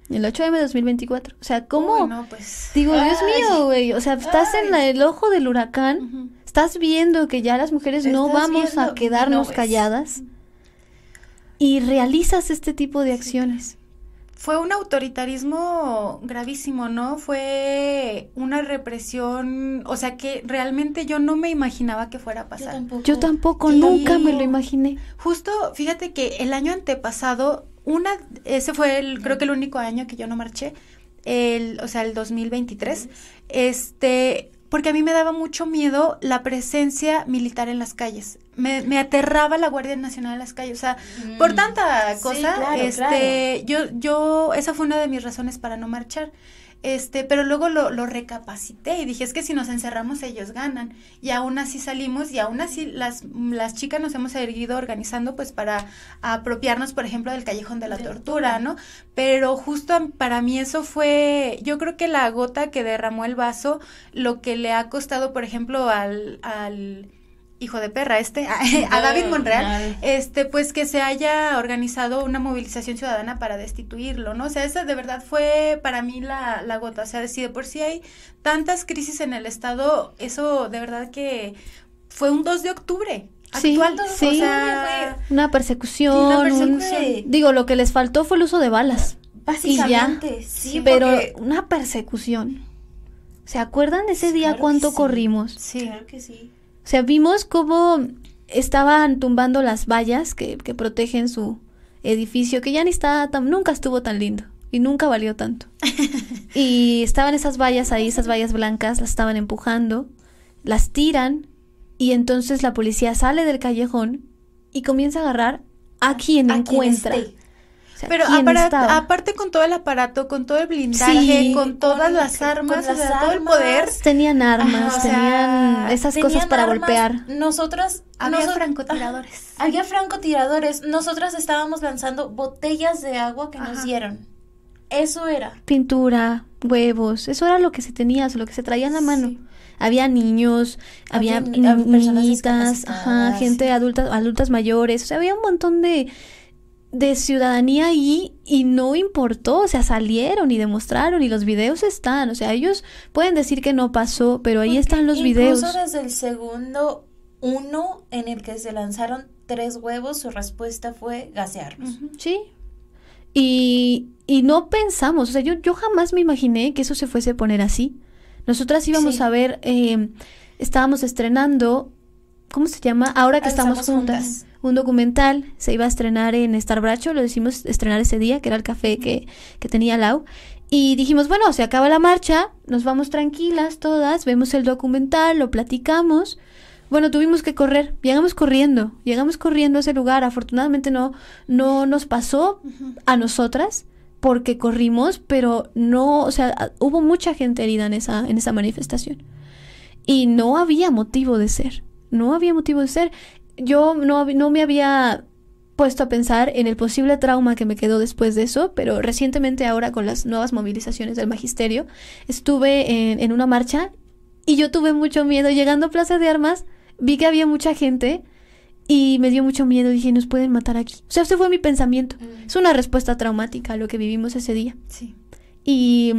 El 8M de 2024. O sea, ¿cómo? Uy, no, pues. Digo, Dios mío, güey. O sea, estás en el ojo del huracán, uh-huh. Estás viendo que ya las mujeres no vamos a quedarnos calladas, y realizas este tipo de acciones. Fue un autoritarismo gravísimo, ¿no? Fue una represión, o sea, que realmente yo no me imaginaba que fuera a pasar. Yo tampoco, nunca me lo imaginé. Justo, fíjate que el año antepasado, ese fue creo que el único año que yo no marché, el 2023, porque a mí me daba mucho miedo la presencia militar en las calles. Me aterraba la Guardia Nacional en las calles, o sea, por tanta cosa, sí, claro. Yo esa fue una de mis razones para no marchar. Pero luego lo recapacité y dije, es que si nos encerramos ellos ganan, y aún así salimos, y aún así las chicas nos hemos seguido organizando pues para apropiarnos, por ejemplo, del Callejón de la Tortura, ¿no? Pero justo para mí eso fue, yo creo que la gota que derramó el vaso, lo que le ha costado, por ejemplo, al hijo de perra a David Monreal, pues que se haya organizado una movilización ciudadana para destituirlo, ¿no? O sea, esa de verdad fue para mí la gota, o sea, si de por sí hay tantas crisis en el Estado, eso de verdad que fue un 2 de octubre. Actual, sí, o sea, una persecución. Digo, lo que les faltó fue el uso de balas. Básicamente, sí, pero una persecución. ¿Se acuerdan de ese día cuánto corrimos? Sí, claro que sí. O sea, vimos cómo estaban tumbando las vallas que protegen su edificio, que ya nunca estuvo tan lindo y nunca valió tanto. Y estaban esas vallas ahí, esas vallas blancas, las estaban empujando, las tiran, y entonces la policía sale del callejón y comienza a agarrar a quien encuentra. O sea, pero aparte con todo el aparato, con todo el blindaje, con todas las armas, todo el poder. Tenían armas, tenían esas cosas para golpear. Había francotiradores. Había francotiradores. Nosotras estábamos lanzando botellas de agua que nos dieron. Eso era. Pintura, huevos, eso era lo que se tenía, lo que se traía en la mano. Sí. Había niños, había niñitas, gente adultas mayores, o sea, había un montón de ciudadanía ahí, y no importó, o sea, salieron y demostraron, y los videos están, o sea, ellos pueden decir que no pasó, pero ahí están los videos. Incluso desde el segundo 1 en el que se lanzaron 3 huevos, su respuesta fue gasearnos. Sí, y no pensamos, o sea, yo jamás me imaginé que eso se fuese a poner así. Nosotras íbamos a ver, estábamos estrenando, ¿cómo se llama? Ahora que estamos juntas. Un documental, se iba a estrenar en Star Bracho, lo decimos estrenar ese día, que era el café que tenía Lau, y dijimos, bueno, se acaba la marcha, nos vamos tranquilas todas, vemos el documental, lo platicamos. Bueno, tuvimos que correr, llegamos corriendo a ese lugar, afortunadamente no nos pasó a nosotras, porque corrimos, pero no, o sea, hubo mucha gente herida en esa manifestación, y no había motivo de ser. Yo no me había puesto a pensar en el posible trauma que me quedó después de eso, pero recientemente, ahora con las nuevas movilizaciones del magisterio, estuve en una marcha y yo tuve mucho miedo. Llegando a Plaza de Armas, vi que había mucha gente y me dio mucho miedo. Dije, nos pueden matar aquí. O sea, ese fue mi pensamiento. Es una respuesta traumática a lo que vivimos ese día. Sí. Y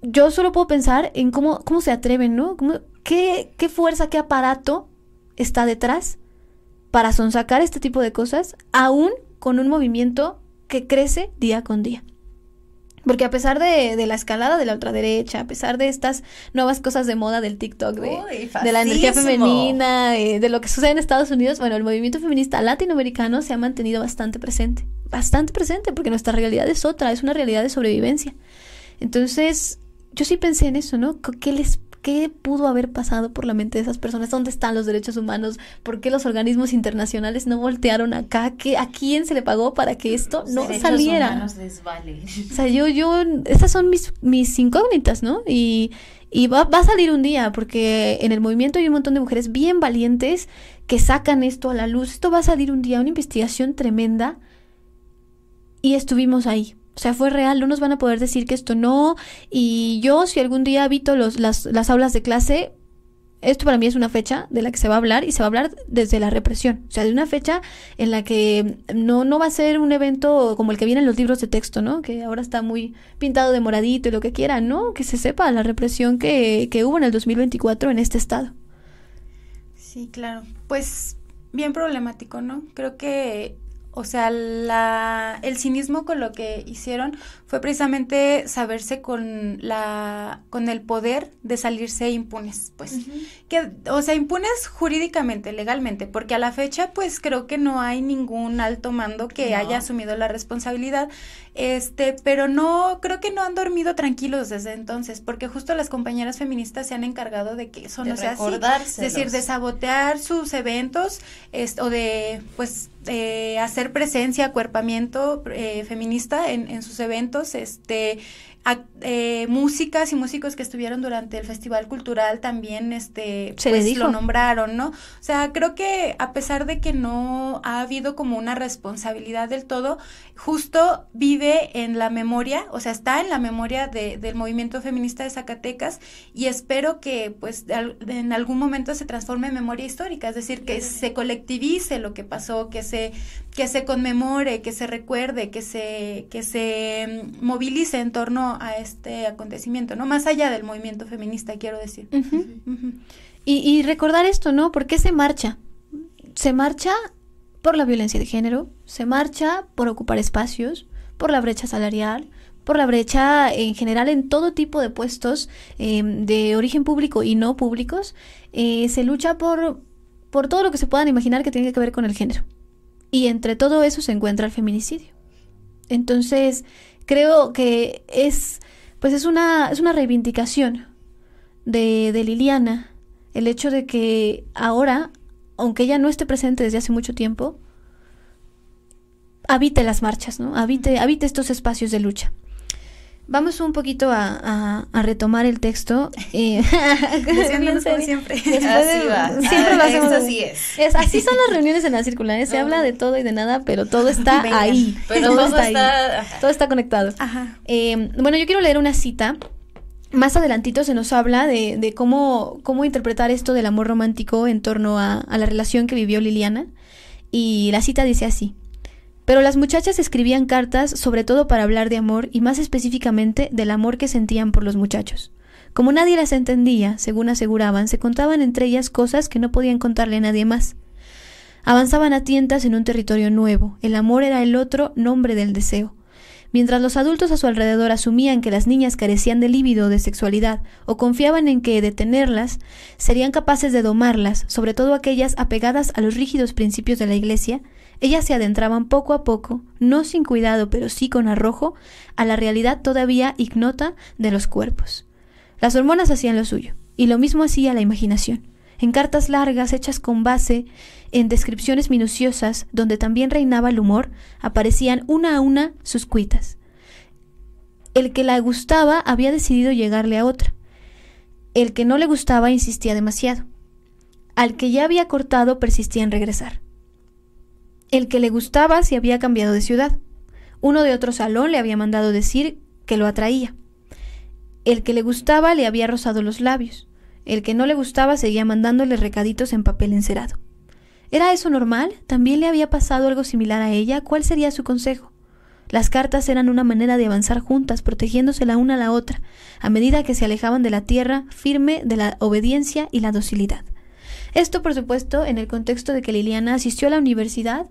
yo solo puedo pensar en cómo se atreven, ¿no? ¿Qué fuerza, qué aparato está detrás para sonsacar este tipo de cosas, aún con un movimiento que crece día con día? Porque a pesar de la escalada de la ultraderecha, a pesar de estas nuevas cosas de moda del TikTok, de la energía femenina, de lo que sucede en Estados Unidos, bueno, el movimiento feminista latinoamericano se ha mantenido bastante presente, porque nuestra realidad es otra, es una realidad de sobrevivencia. Entonces, yo sí pensé en eso, ¿no? ¿Qué pudo haber pasado por la mente de esas personas? ¿Dónde están los derechos humanos? ¿Por qué los organismos internacionales no voltearon acá? ¿A quién se le pagó para que esto no saliera? Humanos les vale. O sea, estas son mis incógnitas, ¿no? Y va a salir un día, porque en el movimiento hay un montón de mujeres bien valientes que sacan esto a la luz. Esto va a salir un día, una investigación tremenda, y estuvimos ahí. O sea, fue real, no nos van a poder decir que esto no. Y yo, si algún día habito las aulas de clase, esto para mí es una fecha de la que se va a hablar, y se va a hablar desde la represión. O sea, de una fecha en la que no va a ser un evento como el que viene en los libros de texto, ¿no? Que ahora está muy pintado de moradito y lo que quieran, ¿no? Que se sepa la represión que hubo en el 2024 en este estado. Sí, claro. Pues bien problemático, ¿no? Creo que, o sea, el cinismo con lo que hicieron fue precisamente saberse con el poder de salirse impunes, pues. O sea, impunes jurídicamente, legalmente, porque a la fecha, pues, creo que no hay ningún alto mando que haya asumido la responsabilidad, pero creo que no han dormido tranquilos desde entonces, porque justo las compañeras feministas se han encargado de que eso no sea así. Es decir, de sabotear sus eventos, o de, pues, hacer presencia, acuerpamiento feminista en sus eventos, músicas y músicos que estuvieron durante el Festival Cultural también, pues lo nombraron, ¿no? O sea, creo que a pesar de que no ha habido como una responsabilidad del todo, justo vive en la memoria, o sea, está en la memoria del movimiento feminista de Zacatecas, y espero que, pues, en algún momento se transforme en memoria histórica, es decir, que se colectivice lo que pasó, que se conmemore, que se recuerde, que se movilice en torno a este acontecimiento, ¿no? Más allá del movimiento feminista, quiero decir. Y recordar esto, ¿no? ¿Por qué se marcha? Se marcha por la violencia de género, se marcha por ocupar espacios, por la brecha salarial, por la brecha en general en todo tipo de puestos de origen público y no públicos. Se lucha por todo lo que se puedan imaginar que tiene que ver con el género. Y entre todo eso se encuentra el feminicidio. Entonces, creo que es una reivindicación de Liliana, el hecho de que ahora, aunque ella no esté presente desde hace mucho tiempo, habite las marchas, ¿no? Habite estos espacios de lucha. Vamos un poquito a retomar el texto. Como siempre. Así va. Siempre lo hacemos. Así es. Así son las reuniones en la circular. Se habla de todo y de nada, pero todo está ahí. Pero todo está ahí. Todo está conectado. Ajá. Bueno, yo quiero leer una cita. Más adelantito se nos habla de cómo interpretar esto del amor romántico en torno a la relación que vivió Liliana. Y la cita dice así: pero las muchachas escribían cartas sobre todo para hablar de amor, y más específicamente del amor que sentían por los muchachos. Como nadie las entendía, según aseguraban, se contaban entre ellas cosas que no podían contarle a nadie más. Avanzaban a tientas en un territorio nuevo. El amor era el otro nombre del deseo. Mientras los adultos a su alrededor asumían que las niñas carecían de líbido o de sexualidad, o confiaban en que, de tenerlas, serían capaces de domarlas, sobre todo aquellas apegadas a los rígidos principios de la Iglesia, ellas se adentraban poco a poco, no sin cuidado pero sí con arrojo, a la realidad todavía ignota de los cuerpos. Las hormonas hacían lo suyo, y lo mismo hacía la imaginación. En cartas largas, hechas con base en descripciones minuciosas, donde también reinaba el humor, aparecían una a una sus cuitas. El que la gustaba había decidido llegarle a otra. El que no le gustaba insistía demasiado. Al que ya había cortado persistía en regresar. El que le gustaba se había cambiado de ciudad. Uno de otro salón le había mandado decir que lo atraía. El que le gustaba le había rozado los labios. El que no le gustaba seguía mandándole recaditos en papel encerado. ¿Era eso normal? ¿También le había pasado algo similar a ella? ¿Cuál sería su consejo? Las cartas eran una manera de avanzar juntas, protegiéndose la una a la otra, a medida que se alejaban de la tierra firme de la obediencia y la docilidad. Esto, por supuesto, en el contexto de que Liliana asistió a la universidad,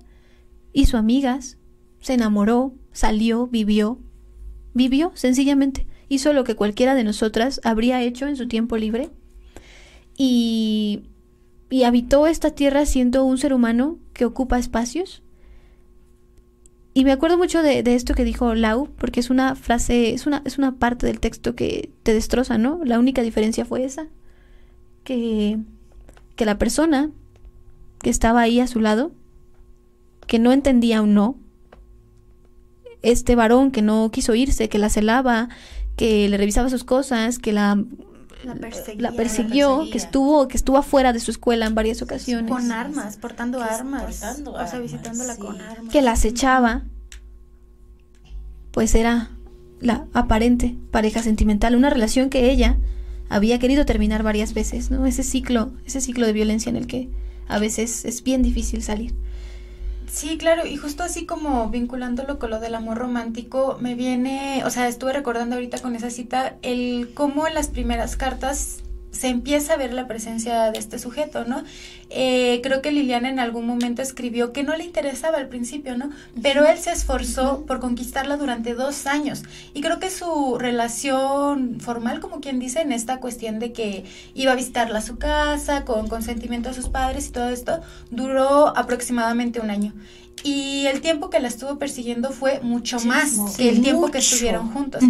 hizo amigas, se enamoró, salió, vivió, sencillamente. Hizo lo que cualquiera de nosotras habría hecho en su tiempo libre y habitó esta tierra siendo un ser humano que ocupa espacios. Y me acuerdo mucho de esto que dijo Lau, porque es una frase, es una parte del texto que te destroza, ¿no? La única diferencia fue esa, que la persona que estaba ahí a su lado, que no entendía un no, este varón que no quiso irse, que la celaba, que le revisaba sus cosas, que la persiguió, que estuvo afuera de su escuela en varias ocasiones. Con armas, portando armas, o sea, visitándola con armas. Que la acechaba, pues era la aparente pareja sentimental, una relación que ella había querido terminar varias veces, ¿no? Ese ciclo de violencia en el que a veces es bien difícil salir. Sí, claro, y justo así como vinculándolo con lo del amor romántico, me viene, o sea, estuve recordando ahorita con esa cita, el cómo en las primeras cartas se empieza a ver la presencia de este sujeto, ¿no? Creo que Liliana en algún momento escribió que no le interesaba al principio, ¿no? Pero él se esforzó por conquistarla durante 2 años. Y creo que su relación formal, como quien dice, en esta cuestión de que iba a visitarla a su casa, con consentimiento de sus padres y todo esto, duró aproximadamente 1 año. Y el tiempo que la estuvo persiguiendo fue mucho más que el tiempo que estuvieron juntos.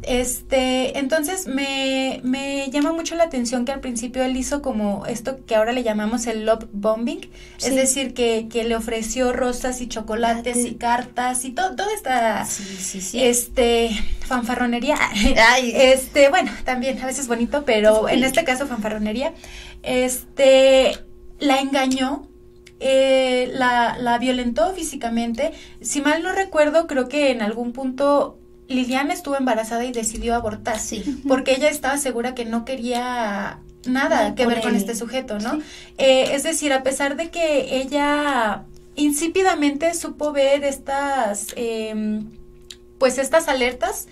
Entonces me llama mucho la atención que al principio él hizo como esto que ahora le llamamos el love bombing, es decir, que le ofreció rosas y chocolates y cartas y toda esta fanfarronería. Bueno, también a veces bonito, pero en este caso fanfarronería. La engañó. La violentó físicamente. Si mal no recuerdo, creo que en algún punto Liliana estuvo embarazada y decidió abortar, porque ella estaba segura que no quería nada que ver con este sujeto, ¿no? Es decir, a pesar de que ella insípidamente supo ver estas alertas,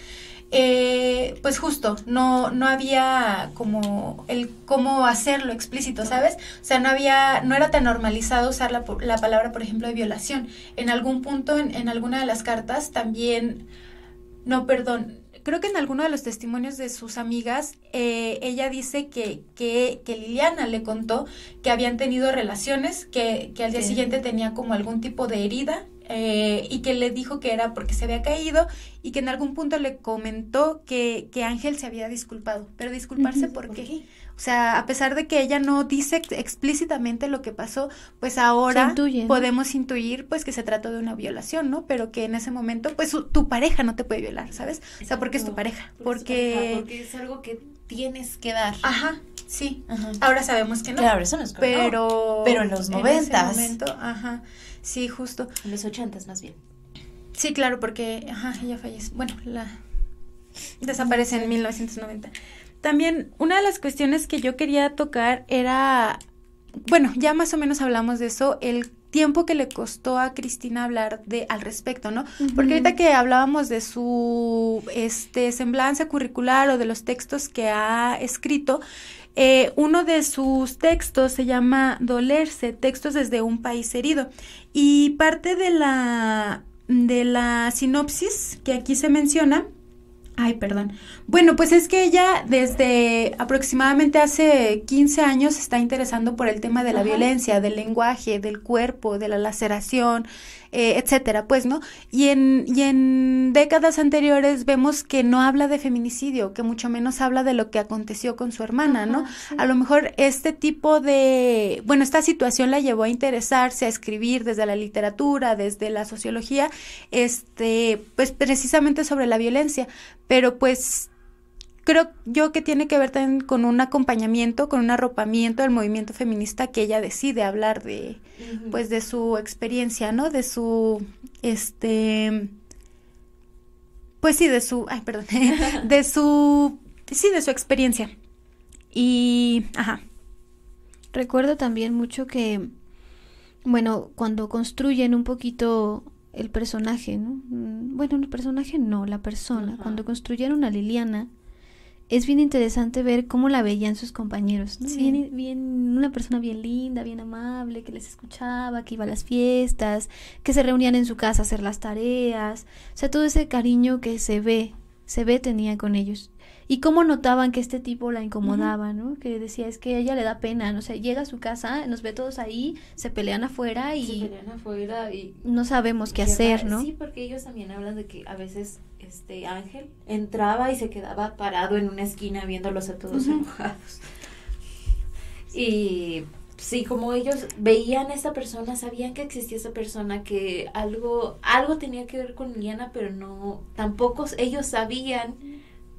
pues justo no había como el cómo hacerlo explícito, ¿sabes? O sea, no era tan normalizado usar la palabra, por ejemplo, de violación. En algún punto, en alguna de las cartas también, creo que en alguno de los testimonios de sus amigas, ella dice que Liliana le contó que habían tenido relaciones, que al día siguiente tenía como algún tipo de herida, y que le dijo que era porque se había caído, y que en algún punto le comentó que Ángel se había disculpado. Pero disculparse, ¿por qué? O sea, a pesar de que ella no dice explícitamente lo que pasó, pues ahora podemos intuir pues que se trató de una violación, ¿no? Pero que en ese momento pues tu pareja no te puede violar, ¿sabes? O sea, porque es tu pareja, porque es algo que tienes que dar. Ajá, sí. Ajá. Ahora sabemos que no. Claro, eso no es correcto. Pero en los 90s. En ese momento, ajá. Sí, justo. En los 80s más bien. Sí, claro, porque ella falleció. Bueno, desaparece en 1990. También una de las cuestiones que yo quería tocar era, bueno, ya más o menos hablamos de eso, el tiempo que le costó a Cristina hablar al respecto, ¿no? Porque ahorita que hablábamos de su semblanza curricular o de los textos que ha escrito, uno de sus textos se llama Dolerse, textos desde un país herido, y parte de la sinopsis que aquí se menciona. Bueno, pues es que ella desde aproximadamente hace 15 años se está interesando por el tema de la violencia, del lenguaje, del cuerpo, de la laceración, etcétera, pues, ¿no? Y en décadas anteriores vemos que no habla de feminicidio, que mucho menos habla de lo que aconteció con su hermana, ¿no? Sí. A lo mejor esta situación la llevó a interesarse, a escribir desde la literatura, desde la sociología, pues precisamente sobre la violencia, pero pues creo yo que tiene que ver también con un acompañamiento, con un arropamiento del movimiento feminista, que ella decide hablar de, pues de su experiencia, ¿no? De su, pues sí, de su experiencia. Y, recuerdo también mucho que, bueno, cuando construyen un poquito el personaje, ¿no? bueno, el personaje no, la persona, Ajá. cuando construyeron a Liliana, es bien interesante ver cómo la veían sus compañeros, ¿no? Sí. Una persona bien linda, bien amable, que les escuchaba, que iba a las fiestas, que se reunían en su casa a hacer las tareas, o sea, todo ese cariño que se ve tenía con ellos. Y cómo notaban que este tipo la incomodaba, ¿no? Que decía, es que a ella le da pena, no sé, llega a su casa, nos ve todos ahí, se pelean afuera Se y pelean afuera y no sabemos qué Qué hacer, raro. ¿no? Sí, porque ellos también hablan de que a veces Ángel entraba y se quedaba parado en una esquina viéndolos a todos enojados. Y sí, como ellos veían a esta persona, sabían que existía esa persona, que algo tenía que ver con Liliana, pero no, tampoco ellos sabían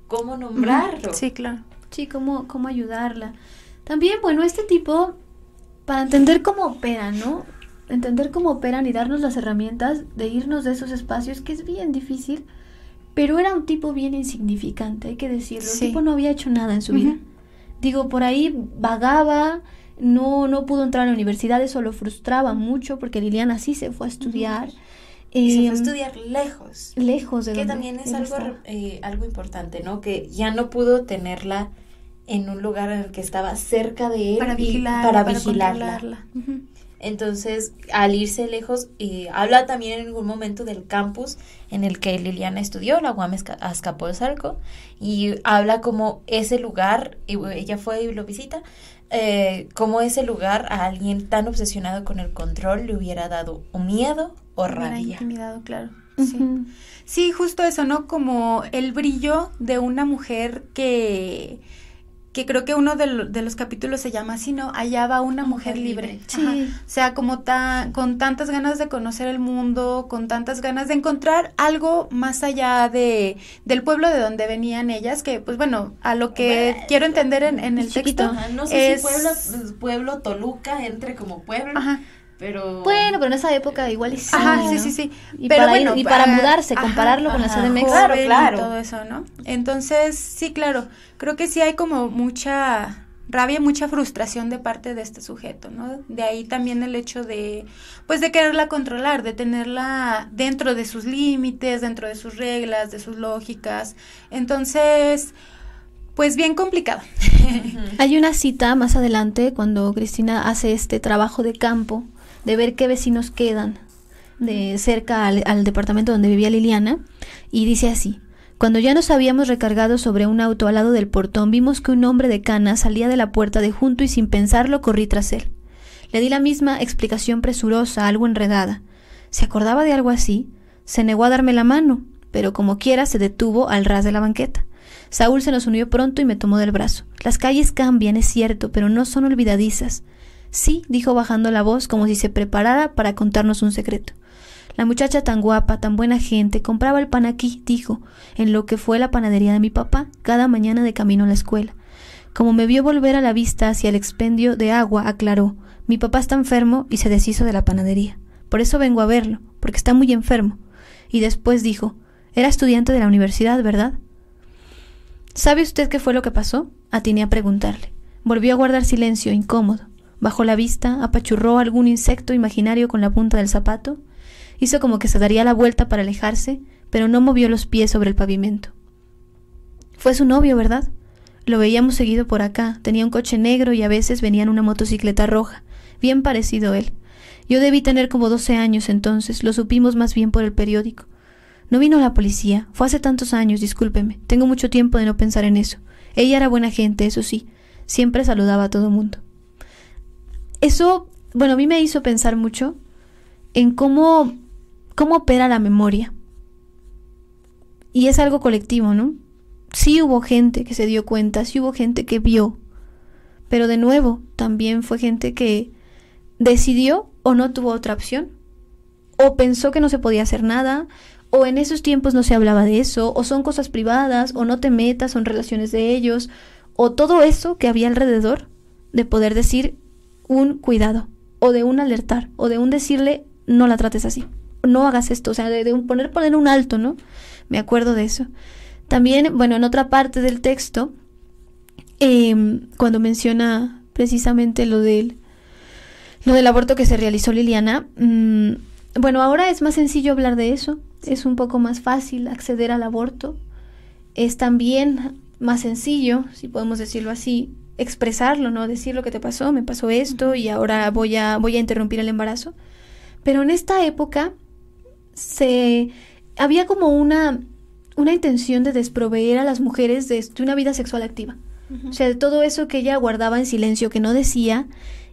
cómo nombrarlo. Sí, claro. Sí, cómo ayudarla. También, bueno, este tipo, para entender cómo operan, ¿no? Entender cómo operan y darnos las herramientas de irnos de esos espacios, que es bien difícil, pero era un tipo bien insignificante, hay que decirlo. Sí. El tipo no había hecho nada en su vida. Digo, por ahí vagaba, no pudo entrar a la universidad, eso lo frustraba mucho, porque Liliana sí se fue a estudiar. Y se fue a estudiar lejos. Lejos de Que donde también es él algo, estaba. algo importante, ¿no? Que ya no pudo tenerla en un lugar en el que estaba cerca de él Para y vigilarla, para para vigilarla. controlarla. Ujú. Entonces, al irse lejos, habla también en algún momento del campus en el que Liliana estudió, la UAM Azcapotzalco, y habla como ese lugar, y ella fue y lo visita, como ese lugar a alguien tan obsesionado con el control le hubiera dado o miedo o Me hubiera rabia. intimidado, claro. Ujú. Sí. Sí, justo eso, ¿no? Como el brillo de una mujer que creo que uno de los capítulos se llama así, ¿no? Allá va una mujer libre. Sí. Ajá. O sea, como con tantas ganas de conocer el mundo, con tantas ganas de encontrar algo más allá del pueblo de donde venían ellas, que pues bueno, a lo que Bueno, quiero entender en el chiquito. texto. Ajá, no sé es... si pueblo Toluca entre como pueblo, Ajá. pero... Bueno, pero en esa época igual y sí, Ajá, ¿no? sí, sí, sí. Y Pero para bueno, y para ajá, mudarse, compararlo con la ajá, CDMX. Claro, joven claro. y todo eso, ¿no? Entonces, sí, claro, creo que sí hay como mucha rabia, mucha frustración de parte de este sujeto, ¿no? De ahí también el hecho de, pues, de quererla controlar, de tenerla dentro de sus límites, dentro de sus reglas, de sus lógicas. Entonces, pues, bien complicado. Hay una cita más adelante cuando Cristina hace este trabajo de campo, de ver qué vecinos quedan de cerca al departamento donde vivía Liliana, y dice así: cuando ya nos habíamos recargado sobre un auto al lado del portón, vimos que un hombre de cana salía de la puerta de junto y sin pensarlo corrí tras él. Le di la misma explicación presurosa, algo enredada. ¿Se acordaba de algo así? Se negó a darme la mano, pero como quiera se detuvo al ras de la banqueta. Saúl se nos unió pronto y me tomó del brazo. Las calles cambian, es cierto, pero no son olvidadizas. Sí, dijo bajando la voz como si se preparara para contarnos un secreto. La muchacha tan guapa, tan buena gente, compraba el pan aquí, dijo, en lo que fue la panadería de mi papá, cada mañana de camino a la escuela. Como me vio volver a la vista hacia el expendio de agua, aclaró: mi papá está enfermo y se deshizo de la panadería. Por eso vengo a verlo, porque está muy enfermo. Y después dijo: era estudiante de la universidad, ¿verdad? ¿Sabe usted qué fue lo que pasó? Atiné a preguntarle. Volvió a guardar silencio, incómodo. Bajó la vista, apachurró algún insecto imaginario con la punta del zapato. Hizo como que se daría la vuelta para alejarse, pero no movió los pies sobre el pavimento. Fue su novio, ¿verdad? Lo veíamos seguido por acá. Tenía un coche negro y a veces venía en una motocicleta roja. Bien parecido él. Yo debí tener como 12 años entonces. Lo supimos más bien por el periódico. No vino la policía. Fue hace tantos años, discúlpeme. Tengo mucho tiempo de no pensar en eso. Ella era buena gente, eso sí. Siempre saludaba a todo mundo. Eso, bueno, a mí me hizo pensar mucho en cómo opera la memoria. Y es algo colectivo, ¿no? Sí hubo gente que se dio cuenta, sí hubo gente que vio, pero de nuevo también fue gente que decidió o no tuvo otra opción, o pensó que no se podía hacer nada, o en esos tiempos no se hablaba de eso, o son cosas privadas, o no te metas, son relaciones de ellos, o todo eso que había alrededor de poder decir un cuidado, o de un alertar, o de un decirle no la trates así, no hagas esto, o sea, de un poner un alto, ¿no? Me acuerdo de eso. También, bueno, en otra parte del texto, cuando menciona precisamente lo del aborto que se realizó Liliana, bueno, ahora es más sencillo hablar de eso, es un poco más fácil acceder al aborto, es también más sencillo, si podemos decirlo así, expresarlo, ¿no? Decir lo que te pasó, me pasó esto y ahora voy a interrumpir el embarazo. Pero en esta época había como una intención de desproveer a las mujeres de una vida sexual activa. O sea, de todo eso que ella guardaba en silencio, que no decía.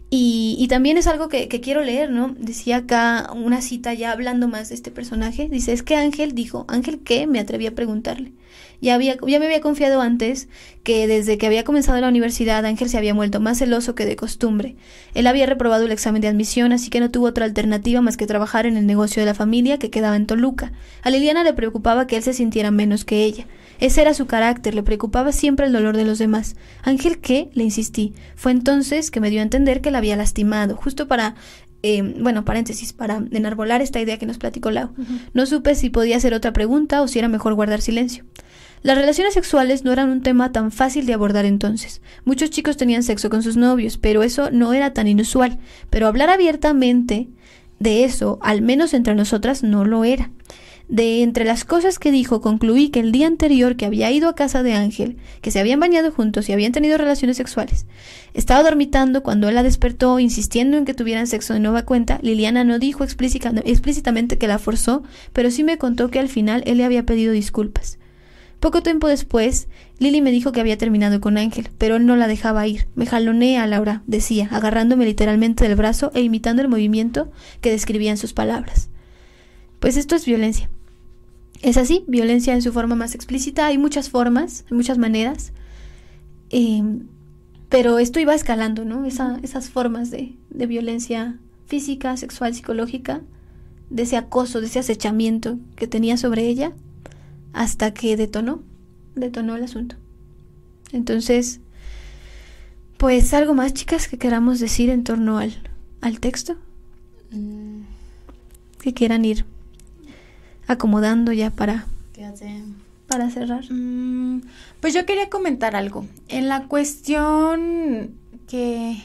Y también es algo que quiero leer, ¿no? Decía acá una cita ya hablando más de este personaje. Dice, es que Ángel dijo, ¿Ángel qué? Me atreví a preguntarle. Ya me había confiado antes que desde que había comenzado la universidad Ángel se había vuelto más celoso que de costumbre. Él había reprobado el examen de admisión, así que no tuvo otra alternativa más que trabajar en el negocio de la familia que quedaba en Toluca. A Liliana le preocupaba que él se sintiera menos que ella. Ese era su carácter, le preocupaba siempre el dolor de los demás. ¿Ángel qué? Le insistí. Fue entonces que me dio a entender que la había lastimado, justo para... paréntesis, para enarbolar esta idea que nos platicó Lau. No supe si podía hacer otra pregunta o si era mejor guardar silencio. Las relaciones sexuales no eran un tema tan fácil de abordar entonces. Muchos chicos tenían sexo con sus novios, pero eso no era tan inusual. Pero hablar abiertamente de eso, al menos entre nosotras, no lo era. De entre las cosas que dijo, concluí que el día anterior que había ido a casa de Ángel, que se habían bañado juntos y habían tenido relaciones sexuales, estaba dormitando cuando él la despertó, insistiendo en que tuvieran sexo de nueva cuenta. Liliana no dijo explícitamente que la forzó, pero sí me contó que al final él le había pedido disculpas. Poco tiempo después, Lili me dijo que había terminado con Ángel, pero él no la dejaba ir. Me jalonea, Laura, decía, agarrándome literalmente del brazo e imitando el movimiento que describían sus palabras. Pues esto es violencia. Es así, violencia en su forma más explícita. Hay muchas formas, hay muchas maneras, pero esto iba escalando, ¿no? Esas formas de violencia física, sexual, psicológica, de ese acoso, de ese acechamiento que tenía sobre ella, hasta que detonó el asunto. Entonces, pues algo más, chicas, que queramos decir en torno al texto, que quieran ir acomodando ya para cerrar. Pues yo quería comentar algo en la cuestión que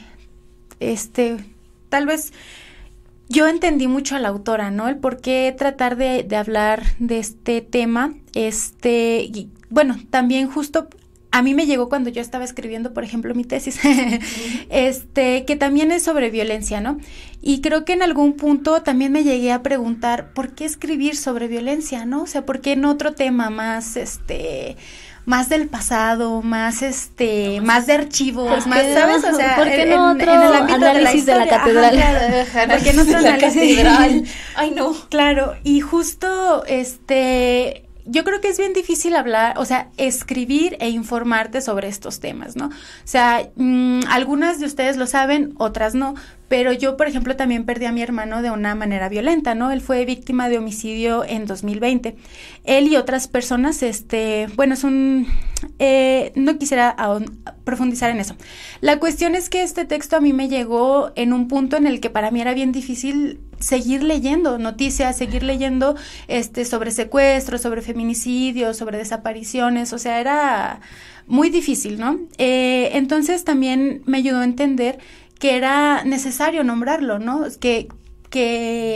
tal vez yo entendí mucho a la autora, ¿no? El por qué tratar de hablar de este tema, y, bueno, también justo a mí me llegó cuando yo estaba escribiendo, por ejemplo, mi tesis, que también es sobre violencia, ¿no? Y creo que en algún punto también me llegué a preguntar, ¿por qué escribir sobre violencia, no? O sea, ¿por qué en otro tema más, más del pasado, más más de archivos, más, ¿sabes? O sea, ¿por qué no otro en el ámbito análisis de la catedral? Claro, ¿por qué no otro análisis de la catedral? Ay, no. Claro, y justo, yo creo que es bien difícil hablar, o sea, escribir e informarte sobre estos temas, ¿no? O sea, algunas de ustedes lo saben, otras no, pero yo, por ejemplo, también perdí a mi hermano de una manera violenta, ¿no? Él fue víctima de homicidio en 2020. Él y otras personas, bueno, no quisiera profundizar en eso. La cuestión es que este texto a mí me llegó en un punto en el que para mí era bien difícil seguir leyendo noticias, seguir leyendo sobre secuestros, sobre feminicidios, sobre desapariciones, o sea, era muy difícil, ¿no? Entonces también me ayudó a entender que era necesario nombrarlo, ¿no? Que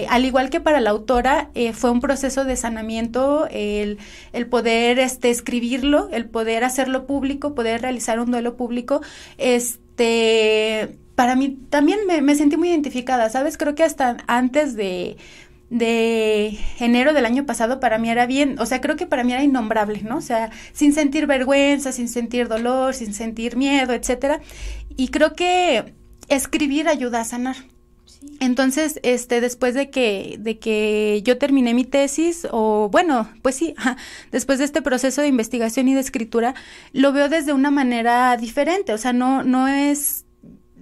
al igual que para la autora, fue un proceso de sanamiento el poder escribirlo, el poder hacerlo público, poder realizar un duelo público, para mí también me sentí muy identificada, ¿sabes? Creo que hasta antes de enero del año pasado para mí era bien, o sea, creo que para mí era innombrable, ¿no? O sea, sin sentir vergüenza, sin sentir dolor, sin sentir miedo, etcétera. Y creo que escribir ayuda a sanar. Sí. Entonces, después de que yo terminé mi tesis, o bueno, pues sí, después de este proceso de investigación y de escritura, lo veo desde una manera diferente, o sea, no es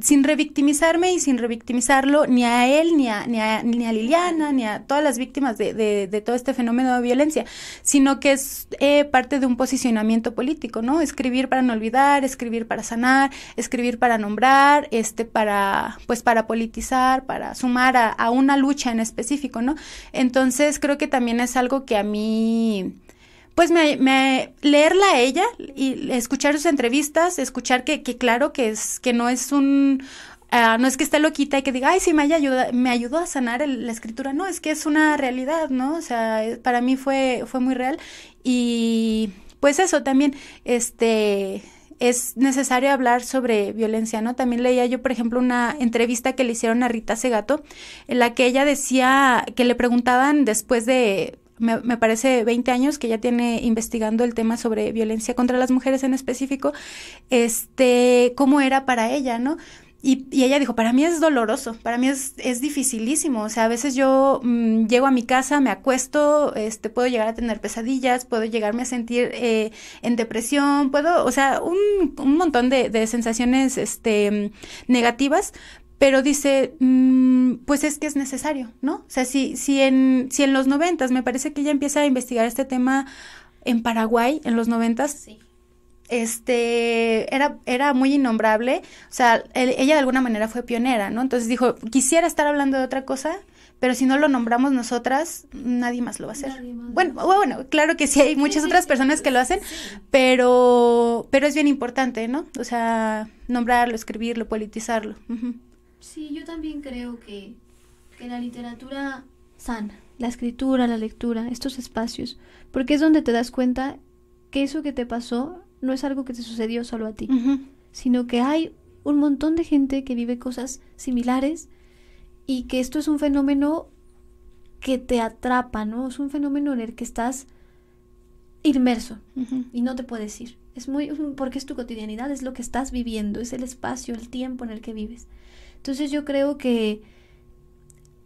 sin revictimizarme y sin revictimizarlo ni a él, ni a Liliana, ni a todas las víctimas de todo este fenómeno de violencia, sino que es parte de un posicionamiento político, ¿no? Escribir para no olvidar, escribir para sanar, escribir para nombrar, para politizar, para sumar a una lucha en específico, ¿no? Entonces creo que también es algo que a mí, pues leerla a ella y escuchar sus entrevistas, escuchar que claro que no es no es que esté loquita y que diga, ay, sí, me ayudó a sanar la escritura. No, es que es una realidad, ¿no? O sea, para mí fue muy real. Y pues eso también, es necesario hablar sobre violencia, ¿no? También leía yo, por ejemplo, una entrevista que le hicieron a Rita Segato, en la que ella decía que le preguntaban después de, me parece, 20 años que ella tiene investigando el tema sobre violencia contra las mujeres en específico, cómo era para ella, ¿no? Y ella dijo, para mí es doloroso, para mí es dificilísimo, o sea, a veces yo llego a mi casa, me acuesto, puedo llegar a tener pesadillas, puedo llegarme a sentir en depresión, o sea, un montón de sensaciones negativas, pero dice, pues es que es necesario, ¿no? O sea, si en los 90s, me parece que ella empieza a investigar este tema en Paraguay, en los 90s, sí. Era muy innombrable, o sea, ella de alguna manera fue pionera, ¿no? Entonces dijo, quisiera estar hablando de otra cosa, pero si no lo nombramos nosotras, nadie más lo va a hacer. Bueno, claro que sí hay muchas otras personas que lo hacen, pero es bien importante, ¿no? O sea, nombrarlo, escribirlo, politizarlo. Uh-huh. Sí, yo también creo que la literatura sana, la escritura, la lectura, estos espacios, porque es donde te das cuenta que eso que te pasó no es algo que te sucedió solo a ti, uh-huh, sino que hay un montón de gente que vive cosas similares y que esto es un fenómeno que te atrapa, ¿no? Es un fenómeno en el que estás inmerso, uh-huh, y no te puedes ir. Porque es tu cotidianidad, es lo que estás viviendo, es el espacio, el tiempo en el que vives. Entonces yo creo que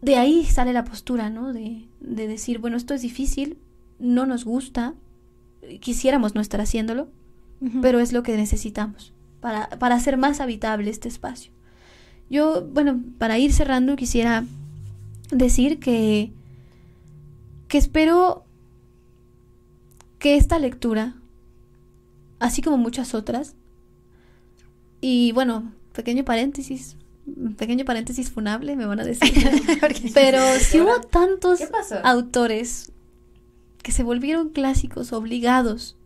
de ahí sale la postura, ¿no? De decir, bueno, esto es difícil, no nos gusta, quisiéramos no estar haciéndolo, uh-huh, pero es lo que necesitamos para hacer más habitable este espacio. Yo, bueno, para ir cerrando quisiera decir que espero que esta lectura, así como muchas otras, y bueno, pequeño paréntesis funable, me van a decir, pero si hubo tantos autores que se volvieron clásicos obligados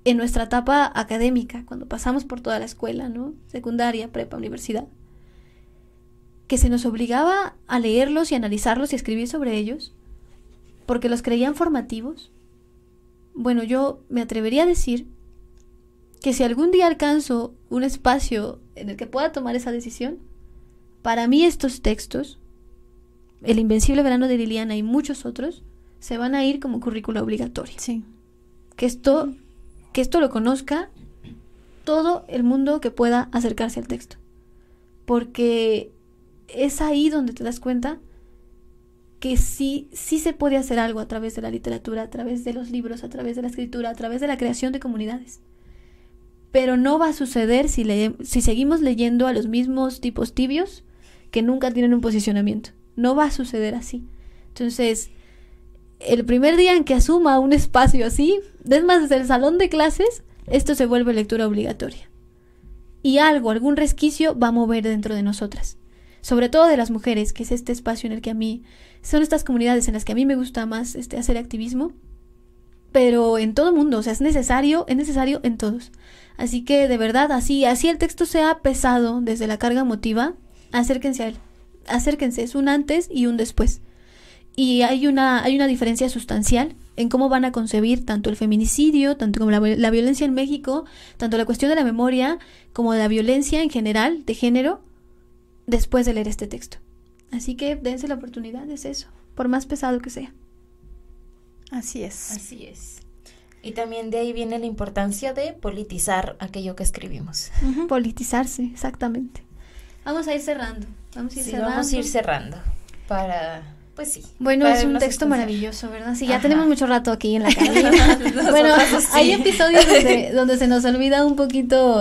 en nuestra etapa académica, cuando pasamos por toda la escuela, ¿no? Secundaria, prepa, universidad, que se nos obligaba a leerlos y analizarlos y escribir sobre ellos, porque los creían formativos. Bueno, yo me atrevería a decir que si algún día alcanzo un espacio en el que pueda tomar esa decisión, para mí estos textos, El Invencible Verano de Liliana y muchos otros, se van a ir como currícula obligatoria. Sí. Que esto lo conozca todo el mundo que pueda acercarse al texto. Porque es ahí donde te das cuenta que sí se puede hacer algo a través de la literatura, a través de los libros, a través de la escritura, a través de la creación de comunidades. Pero no va a suceder si seguimos leyendo a los mismos tipos tibios que nunca tienen un posicionamiento. No va a suceder así. Entonces, el primer día en que asuma un espacio así, es más, desde el salón de clases, esto se vuelve lectura obligatoria. Y algún resquicio va a mover dentro de nosotras. Sobre todo de las mujeres, que es este espacio en el que a mí, son estas comunidades en las que a mí me gusta más hacer activismo, pero en todo mundo, o sea, es necesario en todos. Así que, de verdad, así el texto sea pesado desde la carga emotiva, acérquense a él. Acérquense, es un antes y un después. Y hay una diferencia sustancial en cómo van a concebir tanto el feminicidio, tanto como la violencia en México, tanto la cuestión de la memoria, como de la violencia en general, de género, después de leer este texto. Así que dense la oportunidad, es eso, por más pesado que sea. Así es. Así es. Y también de ahí viene la importancia de politizar aquello que escribimos. Uh-huh. Politizarse, exactamente. Vamos a ir cerrando. Vamos a ir cerrando. Para... Pues sí. Bueno, es un texto maravilloso, ¿verdad? Sí, ya tenemos mucho rato aquí en la cabina. Bueno, sí. Hay episodios donde se nos olvida un poquito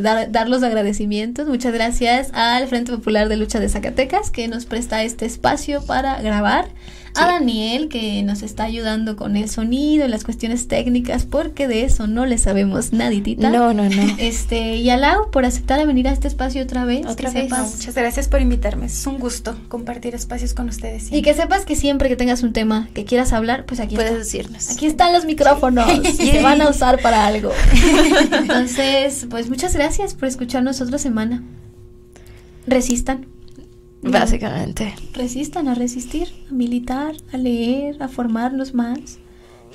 dar los agradecimientos. Muchas gracias al Frente Popular de Lucha de Zacatecas, que nos presta este espacio para grabar. Sí. A Daniel, que nos está ayudando con el sonido y las cuestiones técnicas, porque de eso no le sabemos naditita. No. Y a Lau, por aceptar a venir a este espacio otra vez. Muchas gracias por invitarme. Es un gusto compartir espacios con ustedes. Siempre. Y que sepas que siempre que tengas un tema que quieras hablar, pues aquí puedes decirnos. Aquí están los micrófonos y se van a usar para algo. Entonces, pues muchas gracias por escucharnos otra semana. resistan. Básicamente. Resistan a resistir, a militar, a leer, a formarnos más.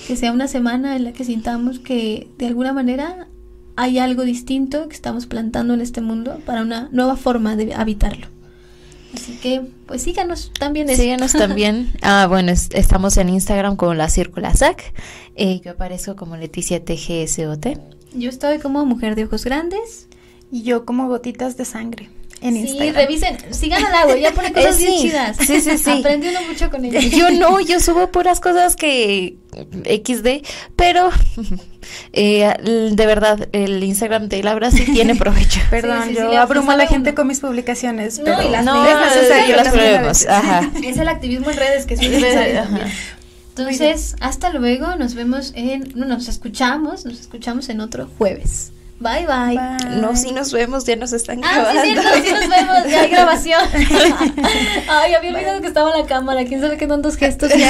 Que sea una semana en la que sintamos que de alguna manera hay algo distinto que estamos plantando en este mundo para una nueva forma de habitarlo. Así que, pues síganos también. Síganos también. Bueno, estamos en Instagram como La Círcula Sac. Yo aparezco como Leticia TGSOT. Yo estoy como Mujer de Ojos Grandes. Y yo como Gotitas de Sangre en Instagram. Sí, revisen, sigan al agua, ya ponen cosas bien chidas. Sí. Aprendí uno mucho con ella. Yo subo puras cosas que XD, pero de verdad, el Instagram de Laura sí tiene provecho. Perdón, Sí, yo abrumo a la gente con mis publicaciones. No, pero y las yo las probemos. Ajá. Es el activismo en redes que es necesario también. Entonces, hasta luego, nos escuchamos en otro jueves. Bye, bye. No, sí nos vemos, ya nos están grabando. Sí, sí nos vemos, ya hay grabación. Ay, había olvidado que estaba la cámara, quién sabe qué tantos gestos.